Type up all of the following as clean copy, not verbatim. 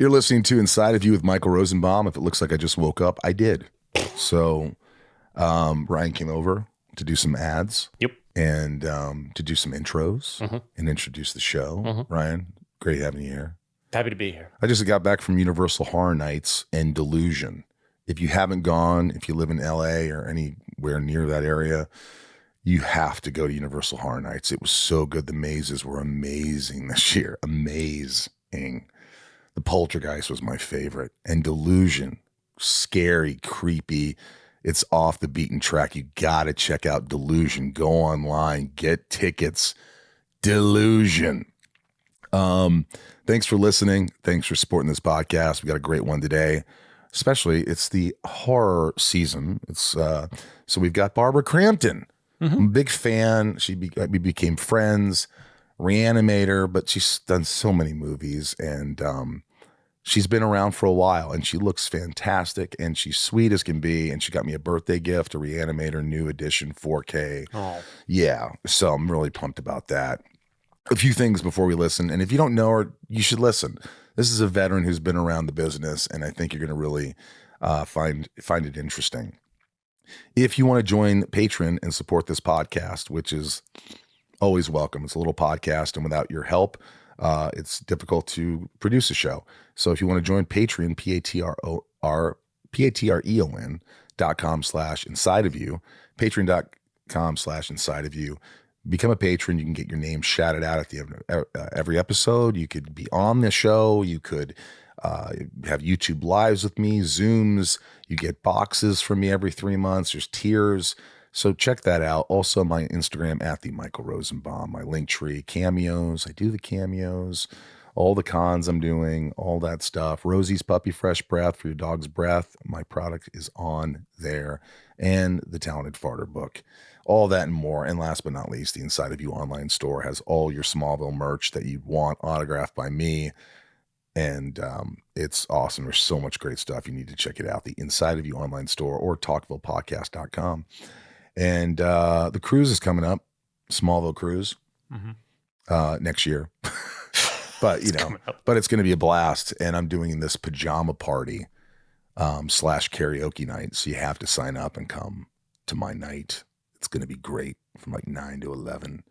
You're listening to Inside of You with Michael Rosenbaum. If it looks like I just woke up, I did. So Ryan came over to do some ads. Yep. And to do some intros and introduce the show. Ryan, great having you here. Happy to be here. I just got back from Universal Horror Nights and Delusion. If you haven't gone, if you live in LA or anywhere near that area, you have to go to Universal Horror Nights. It was so good. The mazes were amazing this year. Amazing. The Poltergeist was my favorite. And Delusion, scary, creepy. It's off the beaten track. You got to check out Delusion. Go online, get tickets. Delusion. Thanks for listening. Thanks for supporting this podcast. We got a great one today. Especially, it's the horror season. It's so we've got Barbara Crampton. I'm a big fan. We became friends. Re-Animator, but she's done so many movies, and she's been around for a while, and she looks fantastic, and she's sweet as can be, and she got me a birthday gift, a Re-Animator new edition 4K. Oh. Yeah, so I'm really pumped about that. A few things before we listen, and if you don't know her, you should listen. This is a veteran who's been around the business, and I think you're going to really find it interesting. If you want to join Patron and support this podcast, which is always welcome. It's a little podcast, and without your help, it's difficult to produce a show. So if you want to join Patreon, patreon.com/insideofyou, patreon.com/insideofyou. Become a patron. You can get your name shouted out at the end of every episode. You could be on the show. You could have YouTube lives with me, Zooms. You get boxes from me every 3 months. There's tiers. So check that out. Also, my Instagram at the Michael Rosenbaum, my Linktree, cameos. I do the cameos, all the cons I'm doing, all that stuff. Rosie's Puppy Fresh Breath for your dog's breath. My product is on there, and the Talented Farter book. All that and more. And last but not least, the Inside of You online store has all your Smallville merch that you want autographed by me. And it's awesome. There's so much great stuff. You need to check it out. The Inside of You online store or talkvillepodcast.com. And the cruise is coming up, Smallville cruise, next year. But, but it's going to be a blast. And I'm doing this pajama party / karaoke night. So you have to sign up and come to my night. It's going to be great from like 9 to 11.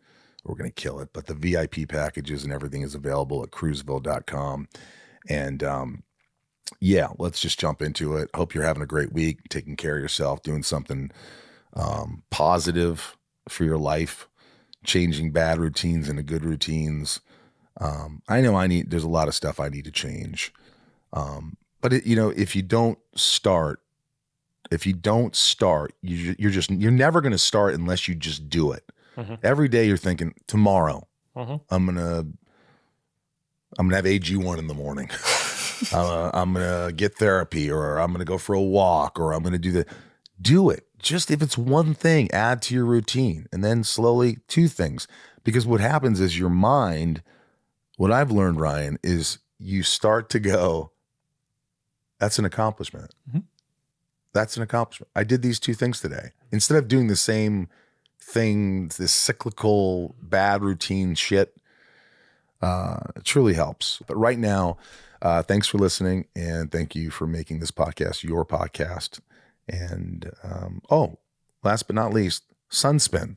We're going to kill it. But the VIP packages and everything is available at cruiseville.com. And let's just jump into it. Hope you're having a great week, taking care of yourself, doing something positive for your life, changing bad routines into good routines. I know there's a lot of stuff I need to change. But if you don't start, you're never going to start unless you just do it. Every day you're thinking, tomorrow, I'm going to have AG1 in the morning. I'm going to get therapy, or I'm going to go for a walk, or I'm going to do that. Do it. Just if it's one thing, add to your routine, and then slowly 2 things. Because what happens is your mind, what I've learned, Ryan, is you start to go, that's an accomplishment. That's an accomplishment. I did these 2 things today. Instead of doing the same thing, this cyclical bad routine shit, it truly helps. But right now, thanks for listening, and thank you for making this podcast your podcast. And last but not least, Sunspin.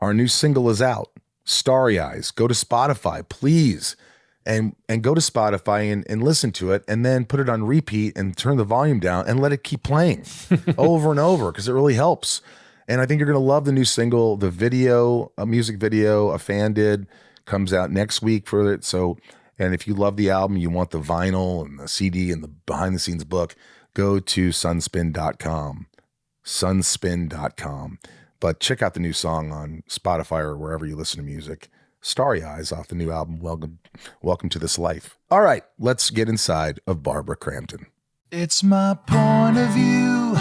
Our new single is out. Starry Eyes. Go to Spotify, please. And go to Spotify and listen to it, and then put it on repeat and turn the volume down and let it keep playing over and over, because it really helps. And I think you're going to love the new single. The video, a music video a fan did, comes out next week for it. So, and if you love the album, you want the vinyl and the CD and the behind the scenes book, go to sunspin.com. Sunspin.com. But check out the new song on Spotify or wherever you listen to music. Starry Eyes off the new album, Welcome to This Life. All right, let's get inside of Barbara Crampton. It's my point of view.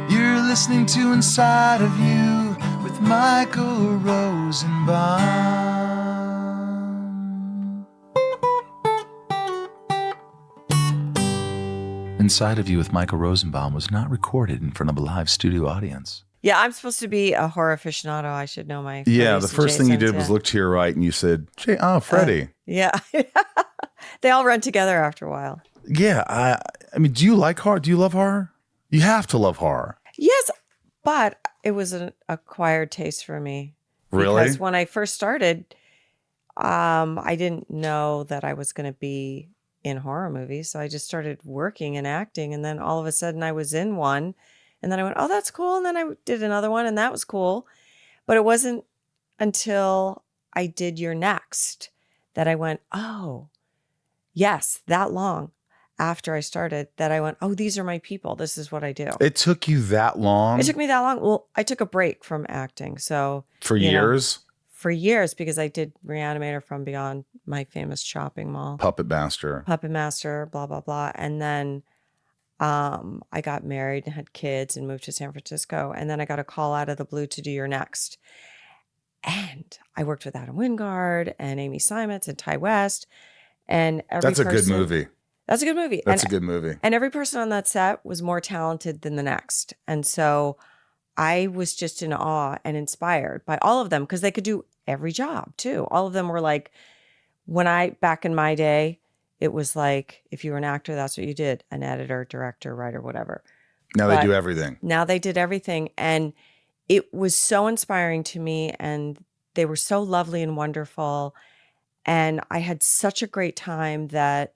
You're listening to Inside of You with Michael Rosenbaum. Inside of You with Michael Rosenbaum was not recorded in front of a live studio audience. Yeah, I'm supposed to be a horror aficionado. I should know my. Yeah, the first thing you did was look to your right and you said, Freddie. Yeah. They all run together after a while. Yeah, I mean, do you like horror? Do you love horror? You have to love horror. Yes, but it was an acquired taste for me. Really? Because when I first started, I didn't know that I was going to be in horror movies. So I just started working and acting. And then all of a sudden I was in one. And then I went, oh, that's cool. And then I did another one and that was cool. But it wasn't until I did Your Next that I went, oh, yes, that long after I started that I went, oh, these are my people. This is what I do. It took you that long? It took me that long. Well, I took a break from acting. So for years? For years, because I did Reanimator from beyond my famous shopping mall. Puppet Master, blah, blah, blah. And then I got married and had kids and moved to San Francisco. And then I got a call out of the blue to do Your Next. And I worked with Adam Wingard and Amy Simons and Ty West. And That's a good movie. That's a good movie. That's a good movie. And every person on that set was more talented than the next. And so I was just in awe and inspired by all of them because they could do every job too. All of them were like, back in my day, it was like, if you were an actor, that's what you did, an editor, director, writer, whatever. Now they do everything. Now they did everything. And it was so inspiring to me. And they were so lovely and wonderful. And I had such a great time that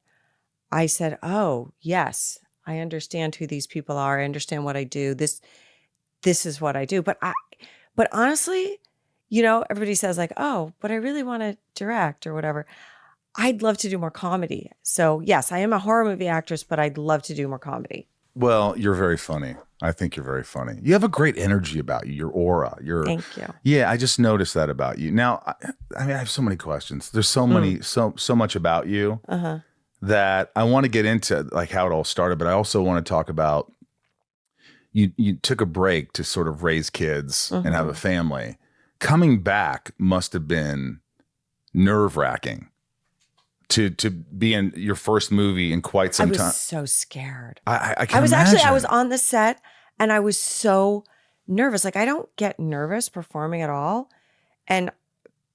I said, oh, yes, I understand who these people are. I understand what I do. This is what I do. But honestly, everybody says like, oh, but I really want to direct or whatever. I'd love to do more comedy. So yes, I am a horror movie actress, but I'd love to do more comedy. Well, you're very funny. I think you're very funny. You have a great energy about you, your aura. Thank you. Yeah, I just noticed that about you. Now, I mean, I have so many questions. There's so many, so much about you that I want to get into, like how it all started. But I also want to talk about you took a break to sort of raise kids and have a family. Coming back must have been nerve-wracking to be in your first movie in quite some time. I was so scared. I can imagine. I was on the set and I was so nervous. Like I don't get nervous performing at all. And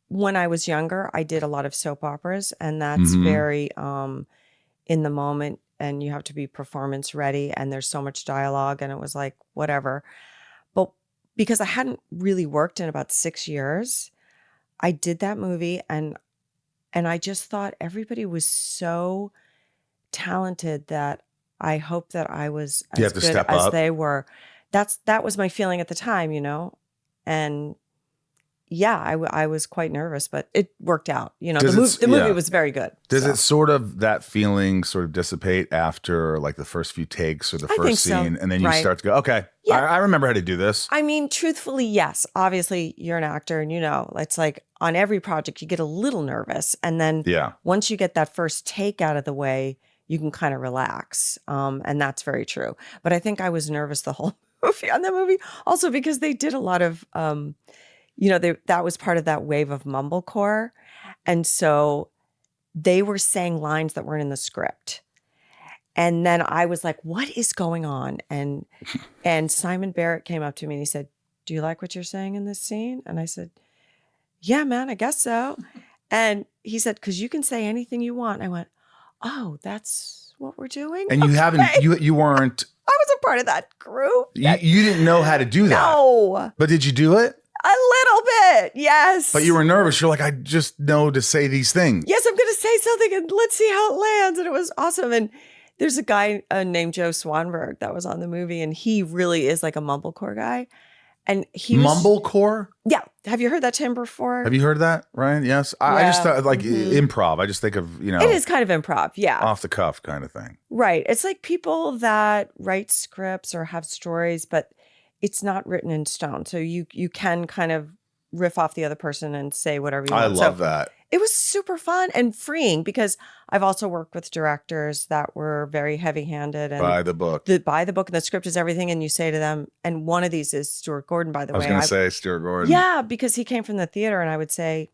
when I was younger, I did a lot of soap operas and that's very in the moment and you have to be performance ready and there's so much dialogue and it was like, whatever. But because I hadn't really worked in about 6 years, I did that movie and I just thought everybody was so talented that I hope that I was as good as they were. That was my feeling at the time, and yeah, I was quite nervous, but it worked out. The movie was very good. Does it sort of, that feeling sort of dissipate after like the first few takes or the first scene and then you start to go, okay, I remember how to do this? I mean, truthfully, yes. Obviously, you're an actor and it's like on every project you get a little nervous. And then once you get that first take out of the way, you can kind of relax. And that's very true. But I think I was nervous the whole movie on the movie also because they did a lot of that was part of that wave of mumblecore. And so they were saying lines that weren't in the script. And then I was like, what is going on? And Simon Barrett came up to me and he said, do you like what you're saying in this scene? And I said, yeah, man, I guess so. And he said, because you can say anything you want. I went, oh, that's what we're doing? And you haven't, you weren't. I was a part of that group. You didn't know how to do that. No. But did you do it? A little bit, yes. But you were nervous. You're like, I just know to say these things. Yes, I'm going to say something and let's see how it lands. And it was awesome. And there's a guy named Joe Swanberg that was on the movie. And he really is like a mumblecore guy. And he Mumblecore? Yeah. Have you heard that term before? Have you heard that, Ryan? Yes. I just thought like improv. I just think of, It is kind of improv. Yeah. Off the cuff kind of thing. Right. It's like people that write scripts or have stories, but it's not written in stone. So you can kind of riff off the other person and say whatever you want. I love that. It was super fun and freeing because I've also worked with directors that were very heavy-handed. And by the book. By the book and the script is everything. And you say to them, and one of these is Stuart Gordon, by the way. I was going to say Stuart Gordon. Yeah, because he came from the theater and I would say,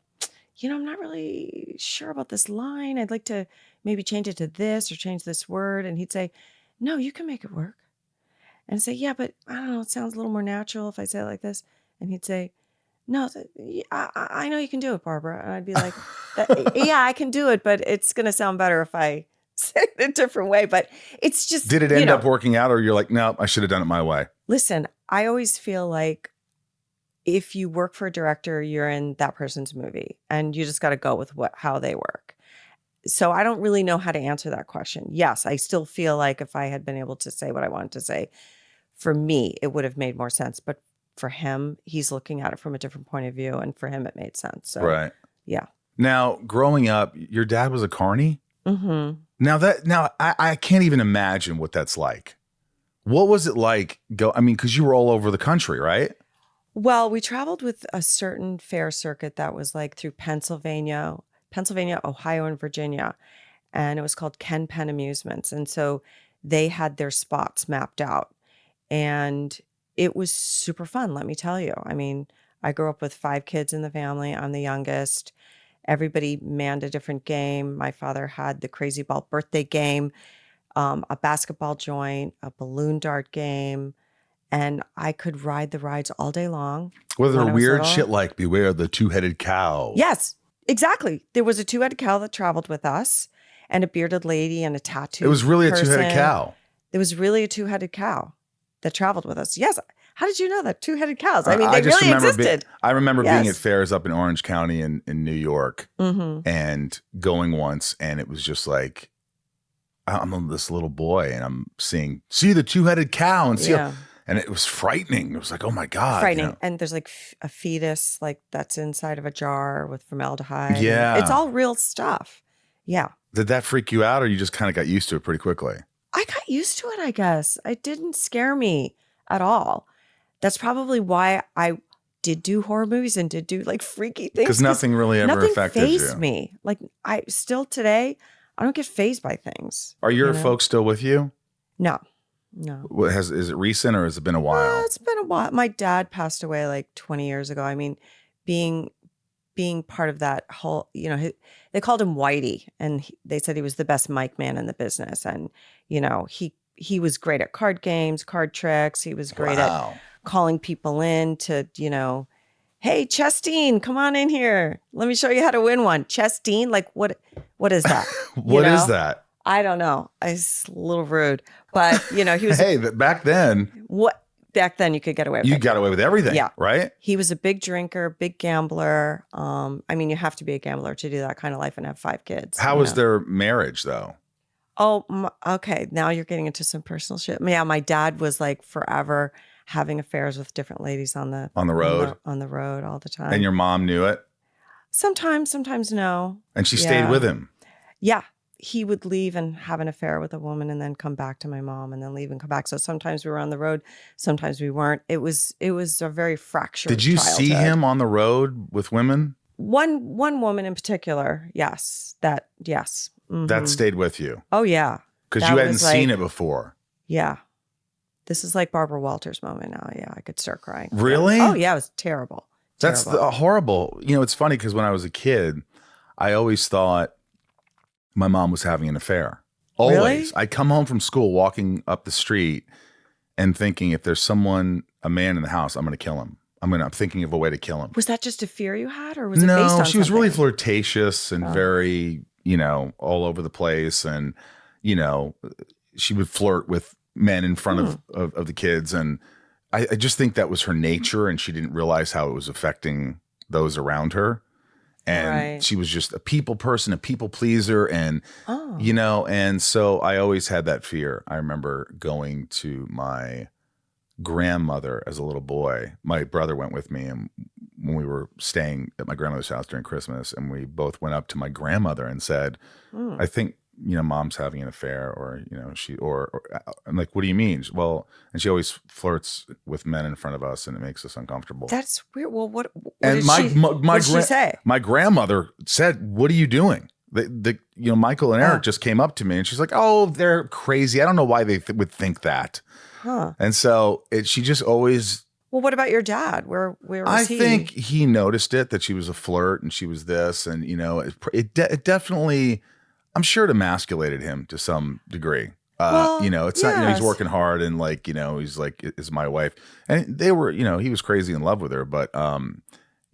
I'm not really sure about this line. I'd like to maybe change it to this or change this word. And he'd say, no, you can make it work. And I'd say, yeah, but I don't know, it sounds a little more natural if I say it like this. And he'd say, no, I know you can do it, Barbara. And I'd be like, yeah, I can do it, but it's going to sound better if I say it a different way. But it's just, did it end up working out, or you're like, no, I should have done it my way? Listen, I always feel like if you work for a director, you're in that person's movie, and you just got to go with how they work. So I don't really know how to answer that question. Yes, I still feel like if I had been able to say what I wanted to say, for me, it would have made more sense. But for him, he's looking at it from a different point of view, and for him, it made sense. So, right. Yeah. Now, growing up, your dad was a carny? Mm-hmm. Now I can't even imagine what that's like. What was it like? Because you were all over the country, right? Well, we traveled with a certain fair circuit that was like through Pennsylvania, Ohio, and Virginia. And it was called Ken Penn Amusements. And so they had their spots mapped out. And it was super fun, let me tell you. I mean, I grew up with 5 kids in the family. I'm the youngest. Everybody manned a different game. My father had the Crazy Ball birthday game, a basketball joint, a balloon dart game. And I could ride the rides all day long. Was there weird shit like beware the 2-headed cow? Yes, exactly. There was a 2-headed cow that traveled with us, and a bearded lady and a tattooed It was really person. a 2-headed cow. There was really a 2-headed cow that traveled with us. Yes. How did you know that 2-headed cows? I mean, they really existed. I remember being at fairs up in Orange County in New York, and going once, and it was just like, I'm this little boy, and I'm see the 2-headed cow, and see. And it was frightening. It was like, oh my God. Frightening. And there's like a fetus like that's inside of a jar with formaldehyde. Yeah. It's all real stuff. Yeah. Did that freak you out, or you just kind of got used to it pretty quickly? I got used to it, I guess. It didn't scare me at all. That's probably why I did do horror movies and did do like freaky things. Because nothing really ever affected you. Nothing fazed me. Like I still today, I don't get fazed by things. Are your folks still with you? No. Is it recent, or has it been a while? It's been a while. My dad passed away like 20 years ago. I mean, being part of that whole, they called him Whitey, and they said he was the best mic man in the business. And, he was great at card games, card tricks. He was great at calling people in to, hey, Chestine, come on in here. Let me show you how to win one. Chestine, like what is that? What is that? I don't know. It's a little rude, but he was. Hey, back then. Back then you could get away with it. You got away with everything. Yeah. Right. He was a big drinker, big gambler. You have to be a gambler to do that kind of life and have 5 kids. How was their marriage though? Oh, okay. Now you're getting into some personal shit. Yeah. My dad was like forever having affairs with different ladies on the road all the time. And your mom knew it? Sometimes no. And she stayed with him? Yeah. He would leave and have an affair with a woman and then come back to my mom and then leave and come back. So sometimes we were on the road, sometimes we weren't. It was a very fractured Did you childhood. see him on the road with women? One woman in particular, yes. Yes. Mm-hmm. That stayed with you? Oh, yeah. Because you hadn't seen it before. Yeah. This is like Barbara Walters' moment now. Yeah, I could start crying. Really? Yeah. Oh, yeah, it was terrible. That's horrible. It's funny because when I was a kid, I always thought my mom was having an affair. Always. Really? I come home from school walking up the street and thinking, if there's a man in the house, I'm going to kill him. I'm thinking of a way to kill him. Was that just a fear you had, or was it based on something? No, she was really flirtatious and very, all over the place. And, she would flirt with men in front of the kids. And I just think that was her nature, and she didn't realize how it was affecting those around her. And she was just a people person, a people pleaser. And, and so I always had that fear. I remember going to my grandmother as a little boy. My brother went with me, and when we were staying at my grandmother's house during Christmas, and we both went up to my grandmother and said, I think, mom's having an affair, or, or I'm like, what do you mean? Well, and she always flirts with men in front of us, and it makes us uncomfortable. That's weird. Well, what did she say? My grandmother said, what are you doing? Michael and Eric just came up to me, and she's like, oh, they're crazy. I don't know why they would think that. Huh. And so she just always. Well, what about your dad? Where was he? I think he noticed it, that she was a flirt and she was this, and it definitely, I'm sure it emasculated him to some degree. It's not, he's working hard, and he's like, is my wife, and they were, he was crazy in love with her, but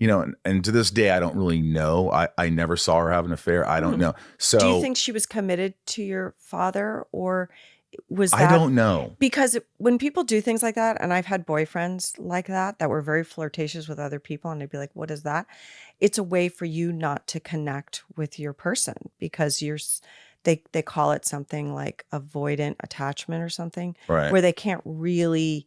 and to this day, I don't really know. I never saw her have an affair. I don't know. So do you think she was committed to your father, or was that? I don't know. Because when people do things like that, and I've had boyfriends like that were very flirtatious with other people, and they'd be like, what is that? It's a way for you not to connect with your person, because they call it something like avoidant attachment or something, right, where they can't really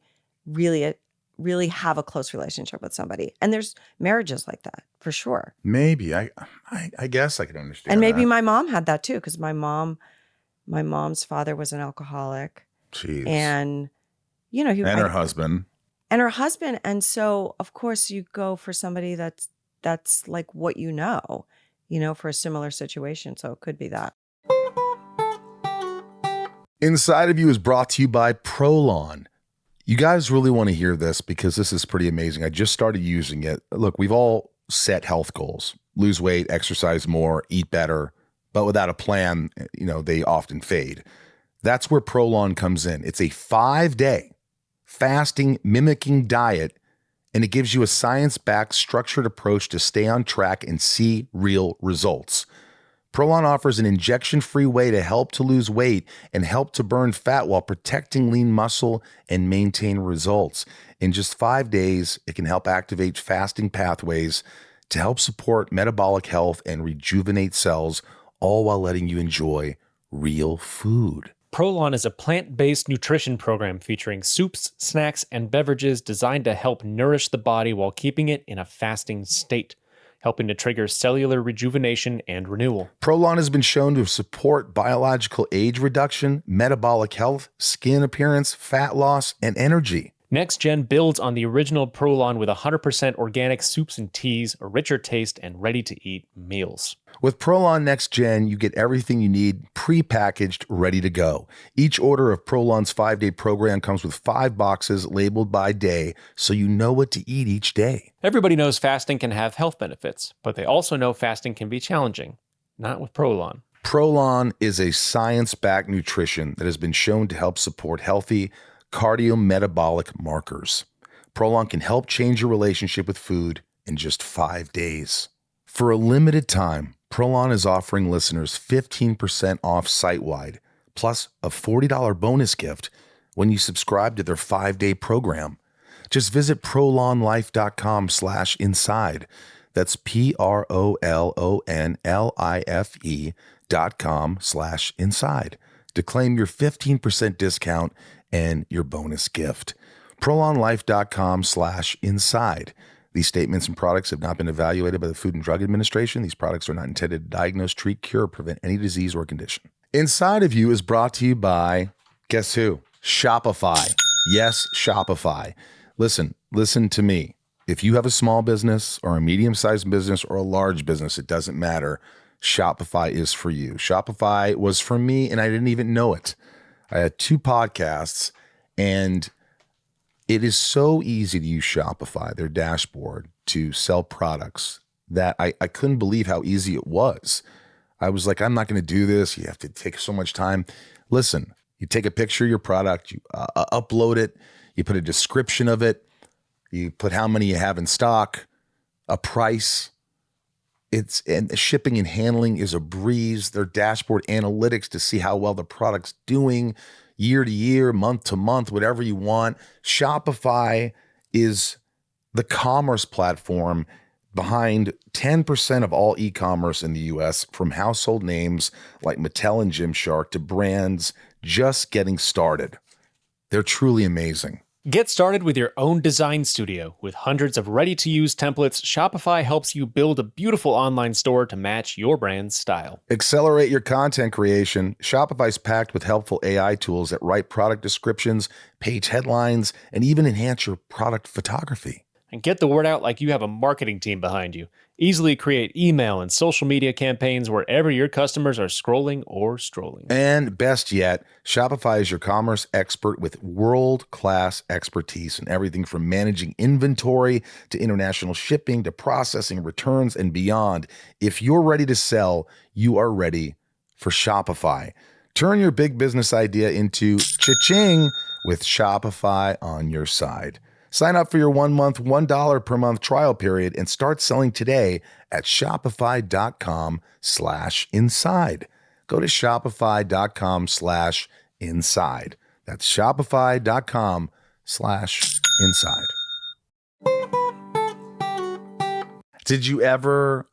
have a close relationship with somebody. And there's marriages like that for sure. Maybe I guess I could understand. And maybe that. my mom had that too, because my mom's father was an alcoholic. Jeez. And her husband. And her husband. And so of course you go for somebody that's like what for a similar situation. So it could be that. Inside of You is brought to you by Prolon. You guys really want to hear this because this is pretty amazing. I just started using it. Look, we've all set health goals: lose weight, exercise more, eat better. But without a plan, they often fade. That's where Prolon comes in. It's a 5-day fasting mimicking diet, and it gives you a science-backed structured approach to stay on track and see real results. Prolon offers an injection-free way to help to lose weight and help to burn fat while protecting lean muscle and maintain results. In just 5 days, it can help activate fasting pathways to help support metabolic health and rejuvenate cells, all while letting you enjoy real food. Prolon is a plant-based nutrition program featuring soups, snacks, and beverages designed to help nourish the body while keeping it in a fasting state, helping to trigger cellular rejuvenation and renewal. Prolon has been shown to support biological age reduction, metabolic health, skin appearance, fat loss, and energy. Next Gen builds on the original Prolon with 100% organic soups and teas, a richer taste, and ready-to-eat meals. With Prolon Next Gen, you get everything you need pre-packaged, ready to go. Each order of Prolon's 5-day program comes with 5 boxes labeled by day, so you know what to eat each day. Everybody knows fasting can have health benefits, but they also know fasting can be challenging. Not with Prolon. Prolon is a science-backed nutrition that has been shown to help support healthy cardiometabolic markers. Prolon can help change your relationship with food in just 5 days. For a limited time, Prolon is offering listeners 15% off site-wide, plus a $40 bonus gift when you subscribe to their 5-day program. Just visit prolonlife.com/inside. That's prolonlife.com/inside to claim your 15% discount and your bonus gift. prolonlife.com/inside. These statements and products have not been evaluated by the Food and Drug Administration. These products are not intended to diagnose, treat, cure, or prevent any disease or condition. Inside of You is brought to you by, guess who? Shopify. Yes, Shopify. Listen to me. If you have a small business or a medium-sized business or a large business, it doesn't matter. Shopify is for you. Shopify was for me, and I didn't even know it. I had 2 podcasts, and it is so easy to use Shopify, their dashboard, to sell products that I couldn't believe how easy it was. I was like, I'm not going to do this. You have to take so much time. Listen, you take a picture of your product, you upload it, you put a description of it, you put how many you have in stock, a price. And the shipping and handling is a breeze. Their dashboard analytics to see how well the product's doing year to year, month to month, whatever you want. Shopify is the commerce platform behind 10% of all e-commerce in the US, from household names like Mattel and Gymshark to brands just getting started. They're truly amazing. Get started with your own design studio. With hundreds of ready-to-use templates, Shopify helps you build a beautiful online store to match your brand's style. Accelerate your content creation. Shopify's packed with helpful AI tools that write product descriptions, page headlines, and even enhance your product photography. And get the word out like you have a marketing team behind you. Easily create email and social media campaigns wherever your customers are scrolling or strolling. And best yet, Shopify is your commerce expert with world-class expertise in everything from managing inventory to international shipping to processing returns and beyond. If you're ready to sell, you are ready for Shopify. Turn your big business idea into cha-ching with Shopify on your side. Sign up for your 1 month, $1 per month trial period and start selling today at shopify.com/inside. Go to shopify.com/inside. That's shopify.com/inside. Did you ever,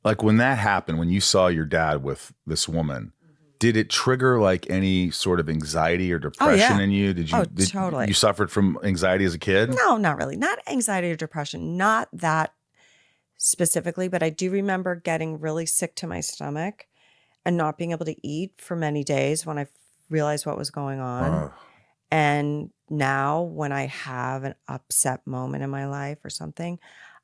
like when that happened, when you saw your dad with this woman, did it trigger like any sort of anxiety or depression in you? Totally. You suffered from anxiety as a kid? No, not really. Not anxiety or depression. Not that specifically, but I do remember getting really sick to my stomach and not being able to eat for many days when I realized what was going on. And now when I have an upset moment in my life or something,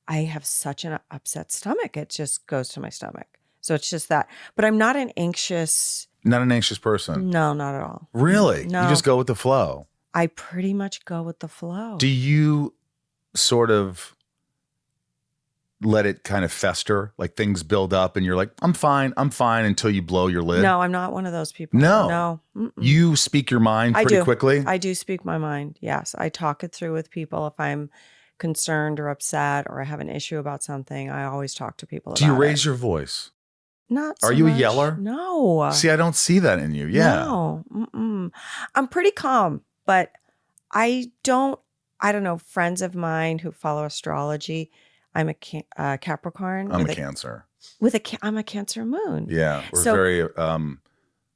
I have such an upset stomach. It just goes to my stomach. So it's just that. But I'm not an anxious... Not an anxious person? No, not at all. Really? No. You just go with the flow? I pretty much go with the flow. Do you sort of let it kind of fester? Like things build up and you're like, I'm fine until you blow your lid? No, I'm not one of those people. No. No. You speak your mind pretty quickly? I do speak my mind, yes. I talk it through with people. If I'm concerned or upset or I have an issue about something, I always talk to people about it. Do you raise your voice? Not so Are you much. a yeller? No. See, I don't see that in you. Yeah. No. I'm pretty calm, but I don't know, friends of mine who follow astrology, I'm a Capricorn. I'm a Cancer. I'm a Cancer moon. Yeah. We're very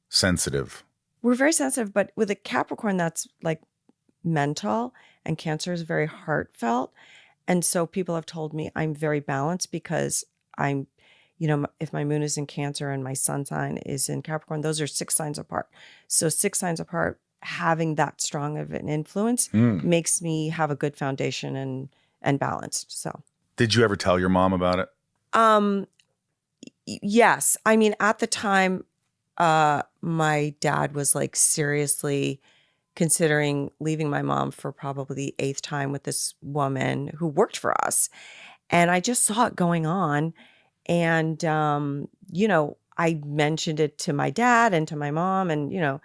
sensitive. We're very sensitive, but with a Capricorn, that's like mental, and Cancer is very heartfelt. And so people have told me I'm very balanced because I'm, if my moon is in Cancer and my sun sign is in Capricorn, those are 6 signs apart. So 6 signs apart, having that strong of an influence makes me have a good foundation and balanced. So, did you ever tell your mom about it? Yes. I mean, at the time, my dad was like seriously considering leaving my mom for probably the 8th time with this woman who worked for us. And I just saw it going on. And, I mentioned it to my dad and to my mom. And,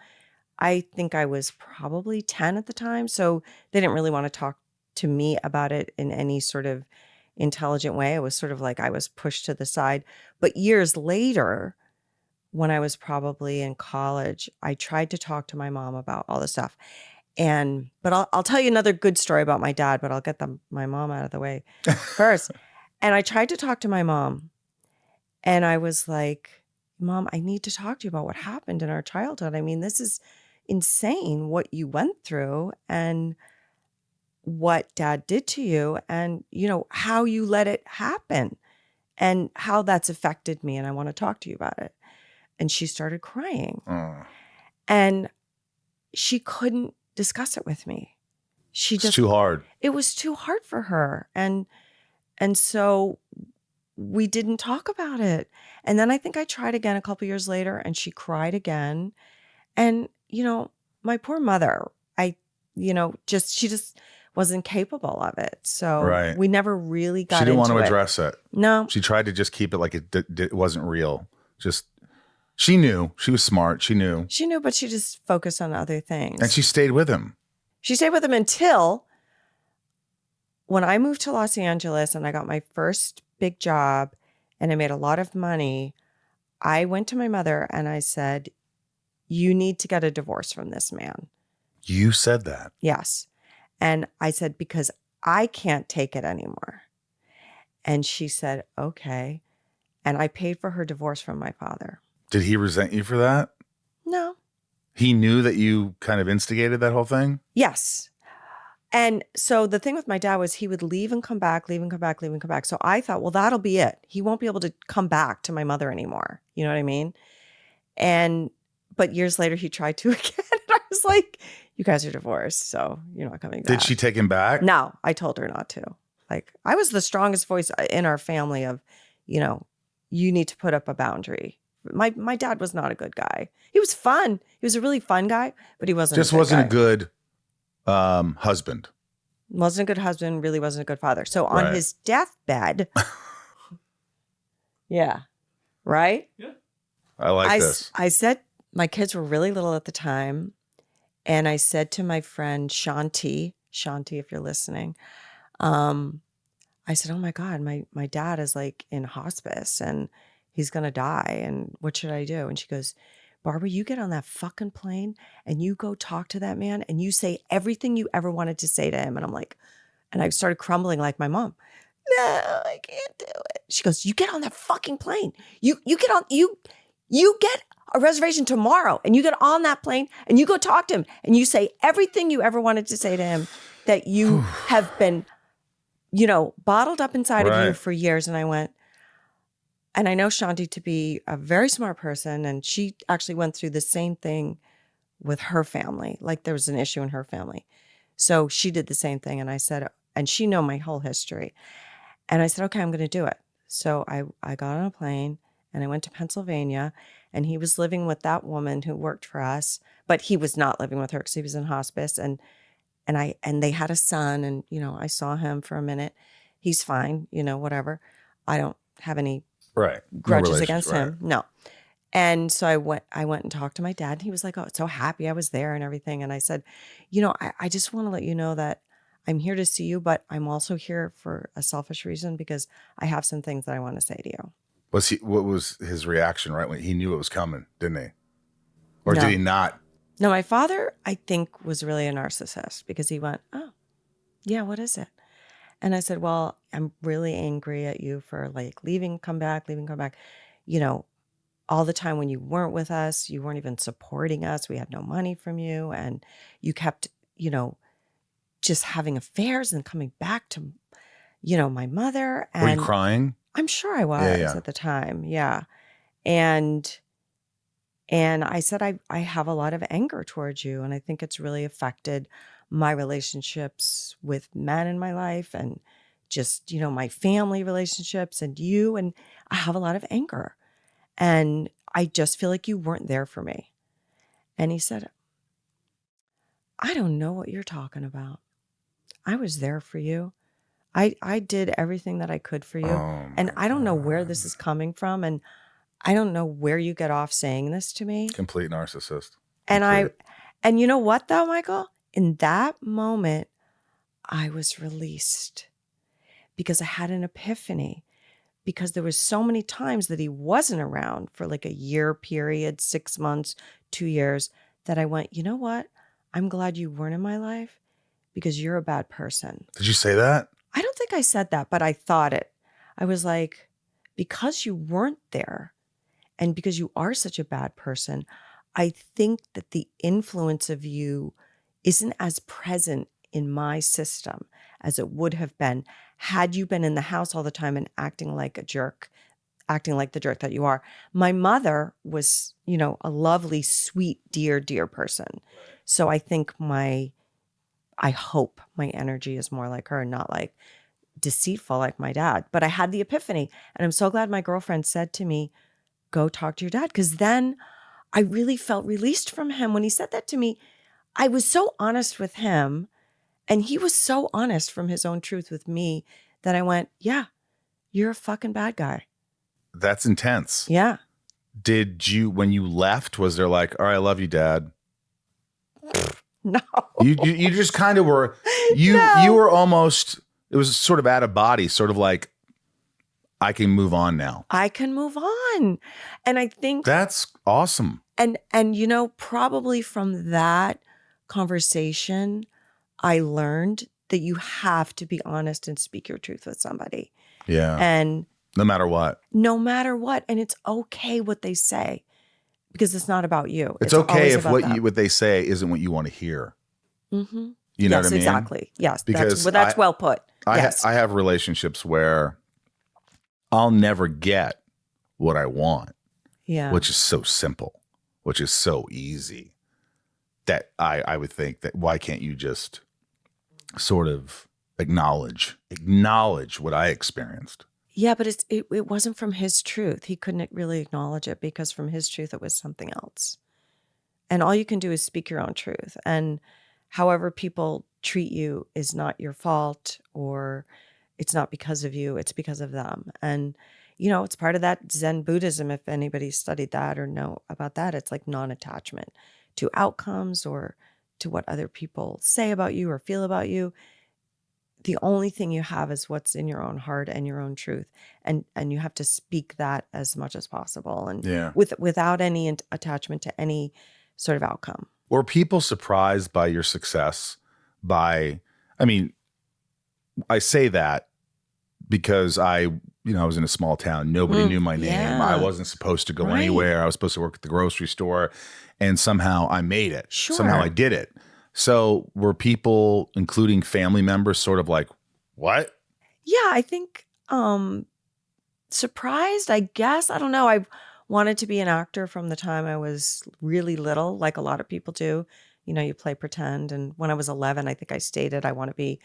I think I was probably 10 at the time. So they didn't really want to talk to me about it in any sort of intelligent way. It was sort of like I was pushed to the side. But years later, when I was probably in college, I tried to talk to my mom about all this stuff. But I'll tell you another good story about my dad, but I'll get my mom out of the way first. And I tried to talk to my mom. And I was like, Mom, I need to talk to you about what happened in our childhood. I mean, this is insane what you went through and what Dad did to you and, how you let it happen and how that's affected me. And I want to talk to you about it. And she started crying. And she couldn't discuss it with me. It's too hard. It was too hard for her. And so we didn't talk about it. And then I think I tried again a couple years later and she cried again. And, my poor mother, she just wasn't capable of it. So we never really got into it. She didn't want to address it. No. She tried to just keep it like it wasn't real. She knew. She was smart. She knew. She knew, but she just focused on other things. And she stayed with him. She stayed with him until when I moved to Los Angeles and I got my first big job and I made a lot of money. I went to my mother and I said, you need to get a divorce from this man. You said that? Yes. And I said, because I can't take it anymore. And she said, okay. And I paid for her divorce from my father. Did he resent you for that? No. He knew that you kind of instigated that whole thing? Yes. And so the thing with my dad was he would leave and come back, leave and come back, leave and come back. So I thought, well, that'll be it. He won't be able to come back to my mother anymore. You know what I mean? But years later, he tried to again. And I was like, you guys are divorced, so you're not coming back. Did she take him back? No, I told her not to. Like, I was the strongest voice in our family of, you need to put up a boundary. My dad was not a good guy. He was fun. He was a really fun guy, but he wasn't a good husband. Wasn't a good husband, really wasn't a good father. So on his deathbed, yeah, right? Yeah. I like this. I said, my kids were really little at the time. And I said to my friend Shanti, Shanti, if you're listening. I said, oh my God, my dad is like in hospice and he's going to die. And what should I do? And she goes, Barbara, you get on that fucking plane and you go talk to that man and you say everything you ever wanted to say to him. And I'm like, and I started crumbling like my mom. No, I can't do it. She goes, you get on that fucking plane. You get on, you get a reservation tomorrow and you get on that plane and you go talk to him and you say everything you ever wanted to say to him that you have been, bottled up inside of you for years. And I went, and I know Shanti to be a very smart person. And she actually went through the same thing with her family. Like there was an issue in her family. So she did the same thing. And I said, and she know my whole history. And I said, okay, I'm going to do it. So I got on a plane and I went to Pennsylvania and he was living with that woman who worked for us, but he was not living with her because he was in hospice. And they had a son and, I saw him for a minute. He's fine, whatever. I don't have any grudges against him. No. And so I went and talked to my dad and he was like, oh, so happy I was there and everything. And I said, I just want to let you know that I'm here to see you, but I'm also here for a selfish reason because I have some things that I want to say to you. What was his reaction right when he knew it was coming, didn't he? Or No. did he not? No, my father, I think, was really a narcissist because he went, oh, yeah, what is it? And I said, well, I'm really angry at you for like leaving, come back. All the time when you weren't with us, you weren't even supporting us. We had no money from you. And you kept, just having affairs and coming back to, my mother. And were you crying? I'm sure I was at the time. Yeah. And I said, I have a lot of anger towards you. And I think it's really affected my relationships with men in my life and just, my family relationships and you. And I have a lot of anger. And I just feel like you weren't there for me. And he said, I don't know what you're talking about. I was there for you. I did everything that I could for you. And I don't know where this is coming from. And I don't know where you get off saying this to me. Complete narcissist. And you know what though, Michael? In that moment, I was released because I had an epiphany because there was so many times that he wasn't around for like a year period, 6 months, 2 years, that I went, you know what? I'm glad you weren't in my life because you're a bad person. Did you say that? I don't think I said that, but I thought it. I was like, because you weren't there and because you are such a bad person, I think that the influence of you isn't as present in my system as it would have been had you been in the house all the time and acting like a jerk, acting like the jerk that you are. My mother was, a lovely, sweet, dear person. So I think I hope my energy is more like her, not like deceitful like my dad. But I had the epiphany. And I'm so glad my girlfriend said to me, go talk to your dad. Because then I really felt released from him. When he said that to me, I was so honest with him. And he was so honest from his own truth with me that I went, yeah, you're a fucking bad guy. That's intense. Yeah. Did you, when you left, was there like, all right, I love you, Dad? No. You just kind of were, you were almost, it was sort of out of body, sort of like, I can move on now. I can move on. And I think that's awesome. And probably from that conversation, I learned that you have to be honest and speak your truth with somebody. Yeah. And no matter what. And it's okay what they say because it's not about you. It's okay if what they say isn't what you want to hear. Mm-hmm. You know what I mean? Exactly. Yes. Because that's well put. Yes. I have relationships where I'll never get what I want. Yeah. Which is so simple, which is so easy that I would think that why can't you just sort of acknowledge what I experienced? Yeah, but it wasn't from his truth. He couldn't really acknowledge it because from his truth, it was something else. And all you can do is speak your own truth. And however people treat you is not your fault, or it's not because of you, it's because of them. And, it's part of that Zen Buddhism. If anybody studied that or know about that, it's like non-attachment to outcomes or to what other people say about you or feel about you. The only thing you have is what's in your own heart and your own truth. And you have to speak that as much as possible and without any attachment to any sort of outcome. Were people surprised by your success? I say that because I was in a small town. Nobody knew my name. Yeah. I wasn't supposed to go anywhere. I was supposed to work at the grocery store, and somehow I made it. Sure. Somehow I did it. So were people, including family members, sort of like, what? Yeah, I think surprised, I guess. I don't know. I wanted to be an actor from the time I was really little, like a lot of people do. You play pretend. And when I was 11, I think I stated I want to be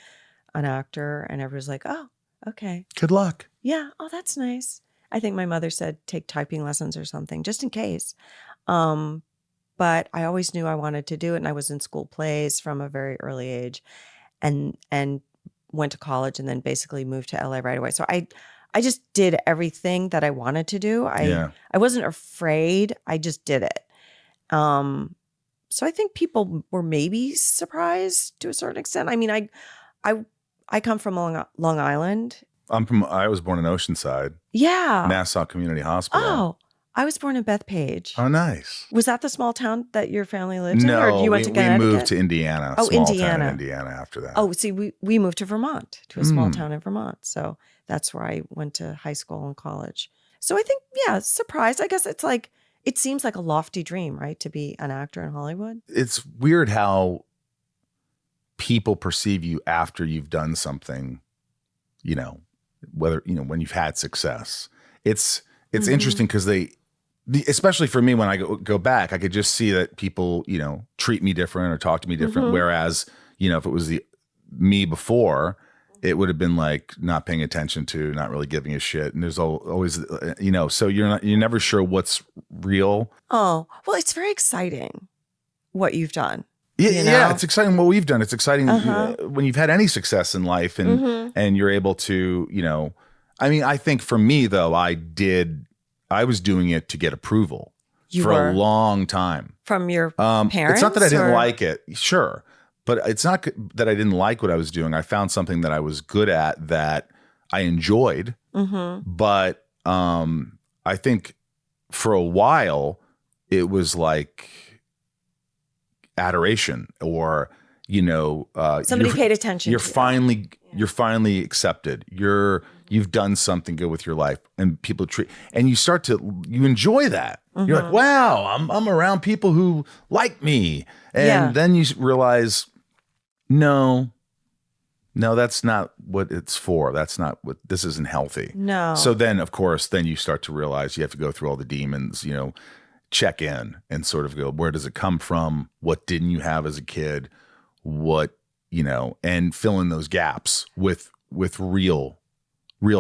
an actor. And everyone's like, oh, okay. Good luck. Yeah. Oh, that's nice. I think my mother said take typing lessons or something, just in case. But I always knew I wanted to do it. And I was in school plays from a very early age and went to college and then basically moved to LA right away. So I just did everything that I wanted to do. I wasn't afraid. I just did it. So I think people were maybe surprised to a certain extent. I mean, I come from Long Island. I was born in Oceanside. Yeah. Nassau Community Hospital. Oh, I was born in Bethpage. Oh, nice. Was that the small town that your family lived in? No, Or you went to Connecticut? We moved to Indiana. Oh, small Indiana. Town in Indiana after that. Oh, see, we moved to Vermont, to a small town in Vermont. So that's where I went to high school and college. So I think, surprised. I guess it's like, it seems like a lofty dream, right? To be an actor in Hollywood. It's weird how people perceive you after you've done something, when you've had success. It's interesting because especially for me, when I go back, I could just see that people, treat me different or talk to me different. Whereas, if it was me before, it would have been like not paying attention to, not really giving a shit. And there's always, so you're never sure what's real. Oh, well, it's very exciting what you've done. Yeah, it's exciting what we've done. It's exciting when you've had any success in life and you're able to, I think for me though, I was doing it to get approval a long time. From your parents? It's not that I didn't like it. Sure. But it's not that I didn't like what I was doing. I found something that I was good at that I enjoyed. But I think for a while it was like adoration or, somebody paid attention. You're finally accepted. You've done something good with your life and people and you enjoy that. You're like, wow, I'm around people who like me. And then you realize, no, that's not what it's for. That's not what, this isn't healthy. No. So then, of course, you start to realize you have to go through all the demons, check in and sort of go, where does it come from? What didn't you have as a kid? What, and fill in those gaps with real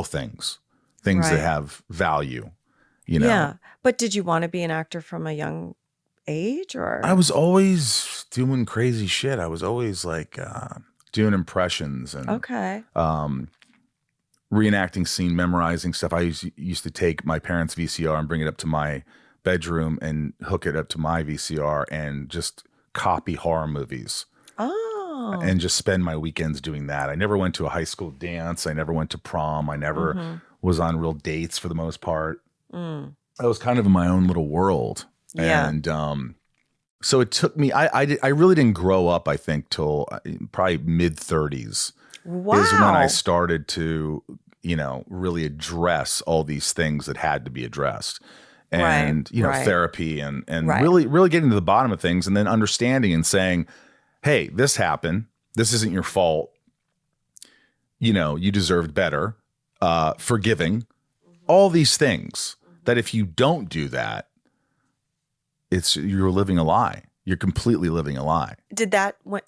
things that have value, Yeah. But did you want to be an actor from a young age or? I was always doing crazy shit. I was always like doing impressions and reenacting scene, memorizing stuff. I used to take my parents' VCR and bring it up to my bedroom and hook it up to my VCR and just copy horror movies. Oh. And just spend my weekends doing that. I never went to a high school dance. I never went to prom. I never was on real dates for the most part. I was kind of in my own little world. Yeah. And so it took me, I really didn't grow up, I think, till probably mid-30s. Wow. Is when I started to, really address all these things that had to be addressed. And, therapy and really getting to the bottom of things and then understanding and saying, hey, this happened. This isn't your fault. You deserved better. Forgiving. All these things that if you don't do that, you're living a lie. You're completely living a lie.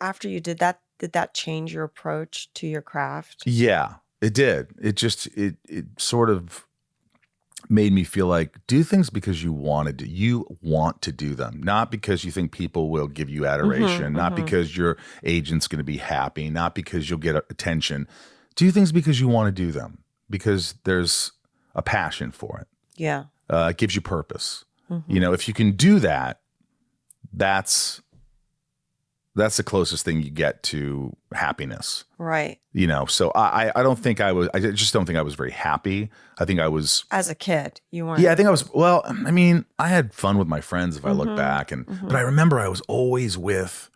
After you did that change your approach to your craft? Yeah, it did. It just, it sort of made me feel like do things because you want to do them, not because you think people will give you adoration, not because your agent's going to be happy, not because you'll get attention. Do things because you want to do them, because there's a passion for it. Yeah. It gives you purpose. If you can do that, that's That's the closest thing you get to happiness. Right. You know, so I just don't think I was very happy. I think I was. As a kid, you weren't. Yeah, I think I was. Well, I mean, I had fun with my friends if I look back. But I remember I was always with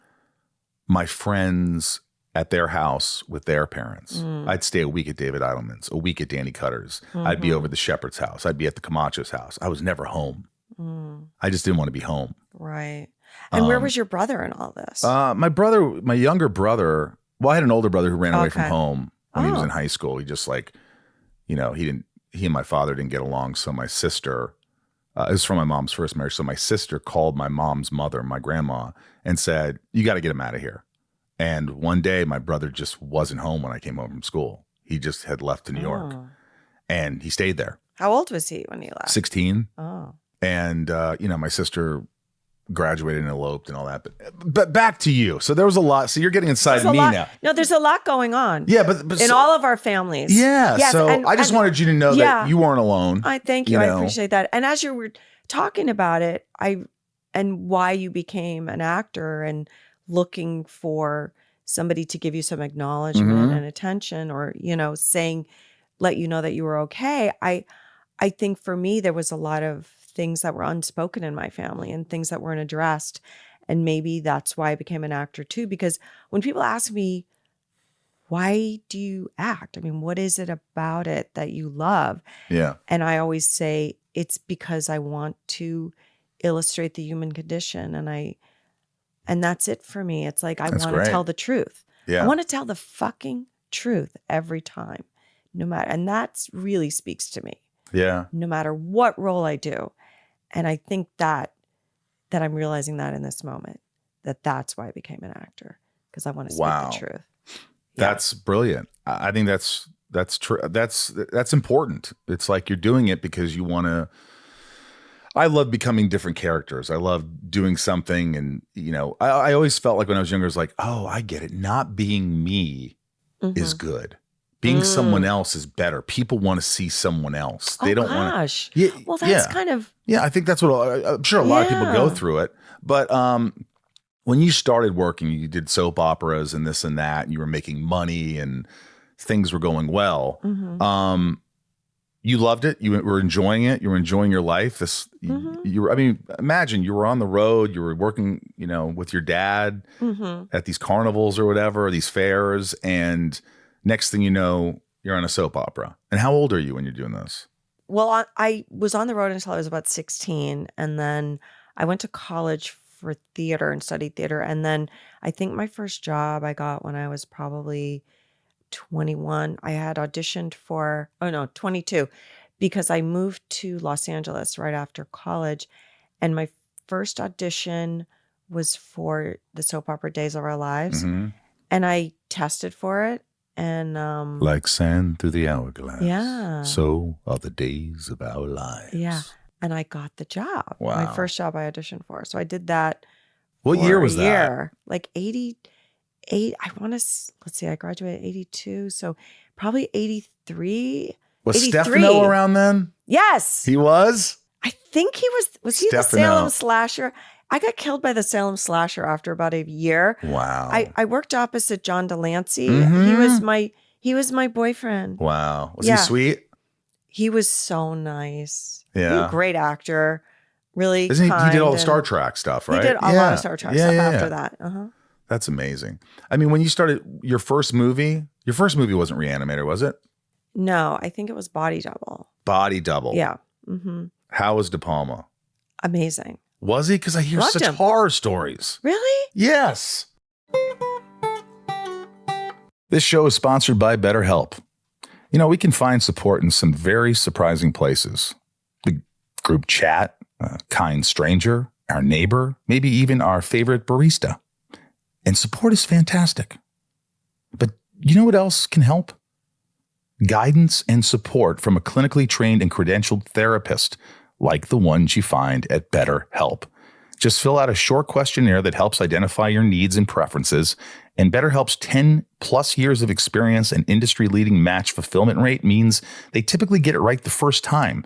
my friends at their house with their parents. I'd stay a week at David Idleman's, a week at Danny Cutter's. I'd be over at the Shepherd's house. I'd be at the Camacho's house. I was never home. I just didn't want to be home. Right. And where was your brother in all this? My younger brother, well, I had an older brother who ran away from home when he was in high school. He just he and my father didn't get along. So my sister, it was from my mom's first marriage. So my sister called my mom's mother, my grandma, and said, you got to get him out of here. And one day my brother just wasn't home when I came home from school. He just had left to New York and he stayed there. How old was he when he left? 16. Oh. And, my sister graduated and eloped and all that. But back to you. So there was a lot. So you're getting inside me now. No, there's a lot going on. Yeah, but in all of our families. Yeah. Yes, so I just wanted you to know that you weren't alone. I thank you. I appreciate that. And as you were talking about it, and why you became an actor and looking for somebody to give you some acknowledgement and attention, or, let you know that you were okay. I think for me, there was a lot of things that were unspoken in my family and things that weren't addressed. And maybe that's why I became an actor too, because when people ask me, why do you act? I mean, what is it about it that you love? Yeah. And I always say, it's because I want to illustrate the human condition. And that's it for me. It's like, I want to tell the truth. Yeah. I want to tell the fucking truth every time, no matter, and that really speaks to me. Yeah. No matter what role I do. And I think that I'm realizing that in this moment, that's why I became an actor, because I want to speak the truth. Yeah. That's brilliant. I think that's true. That's important. It's like you're doing it because you want to. I love becoming different characters. I love doing something. And, I always felt like when I was younger, it was like, oh, I get it. Not being me is good. Being someone else is better. People want to see someone else. They don't want to. Yeah, well, that's kind of. Yeah, I think that's what I'm sure a lot of people go through it. But when you started working, you did soap operas and this and that, and you were making money and things were going well. You loved it. You were enjoying it. You were enjoying your life. Imagine you were on the road. You were working, with your dad at these carnivals or whatever, these fairs, and next thing you know, you're on a soap opera. And how old are you when you're doing this? Well, I was on the road until I was about 16. And then I went to college for theater and studied theater. And then I think my first job I got when I was probably 21. I had auditioned for, 22, because I moved to Los Angeles right after college. And my first audition was for the soap opera Days of Our Lives. And I tested for it. And like sand through the hourglass. Yeah. So are the days of our lives. Yeah. And I got the job. Wow. My first job I auditioned for. So I did that. What year was that? Like 88. I want to, let's see, I graduated 82. So probably 83. Was Stefano around then? Yes. He was? I think he was. Was he the Salem Slasher? I got killed by the Salem Slasher after about a year. Wow. I worked opposite John Delancey. He was my boyfriend. Wow. Was he sweet? He was so nice. Yeah. He was a great actor. Really He did all the Star Trek stuff, right? He did a lot of Star Trek stuff after that. That's amazing. I mean, when you started your first movie wasn't Re-Animator, was it? No, I think it was Body Double. Body Double. Yeah. How was De Palma? Amazing. Was he? Because I hear such horror stories. Really? Yes. This show is sponsored by BetterHelp. We can find support in some very surprising places. The group chat, a kind stranger, our neighbor, maybe even our favorite barista. And support is fantastic. But you know what else can help? Guidance and support from a clinically trained and credentialed therapist, like the ones you find at BetterHelp. Just fill out a short questionnaire that helps identify your needs and preferences, and BetterHelp's 10+ years of experience and industry-leading match fulfillment rate means they typically get it right the first time.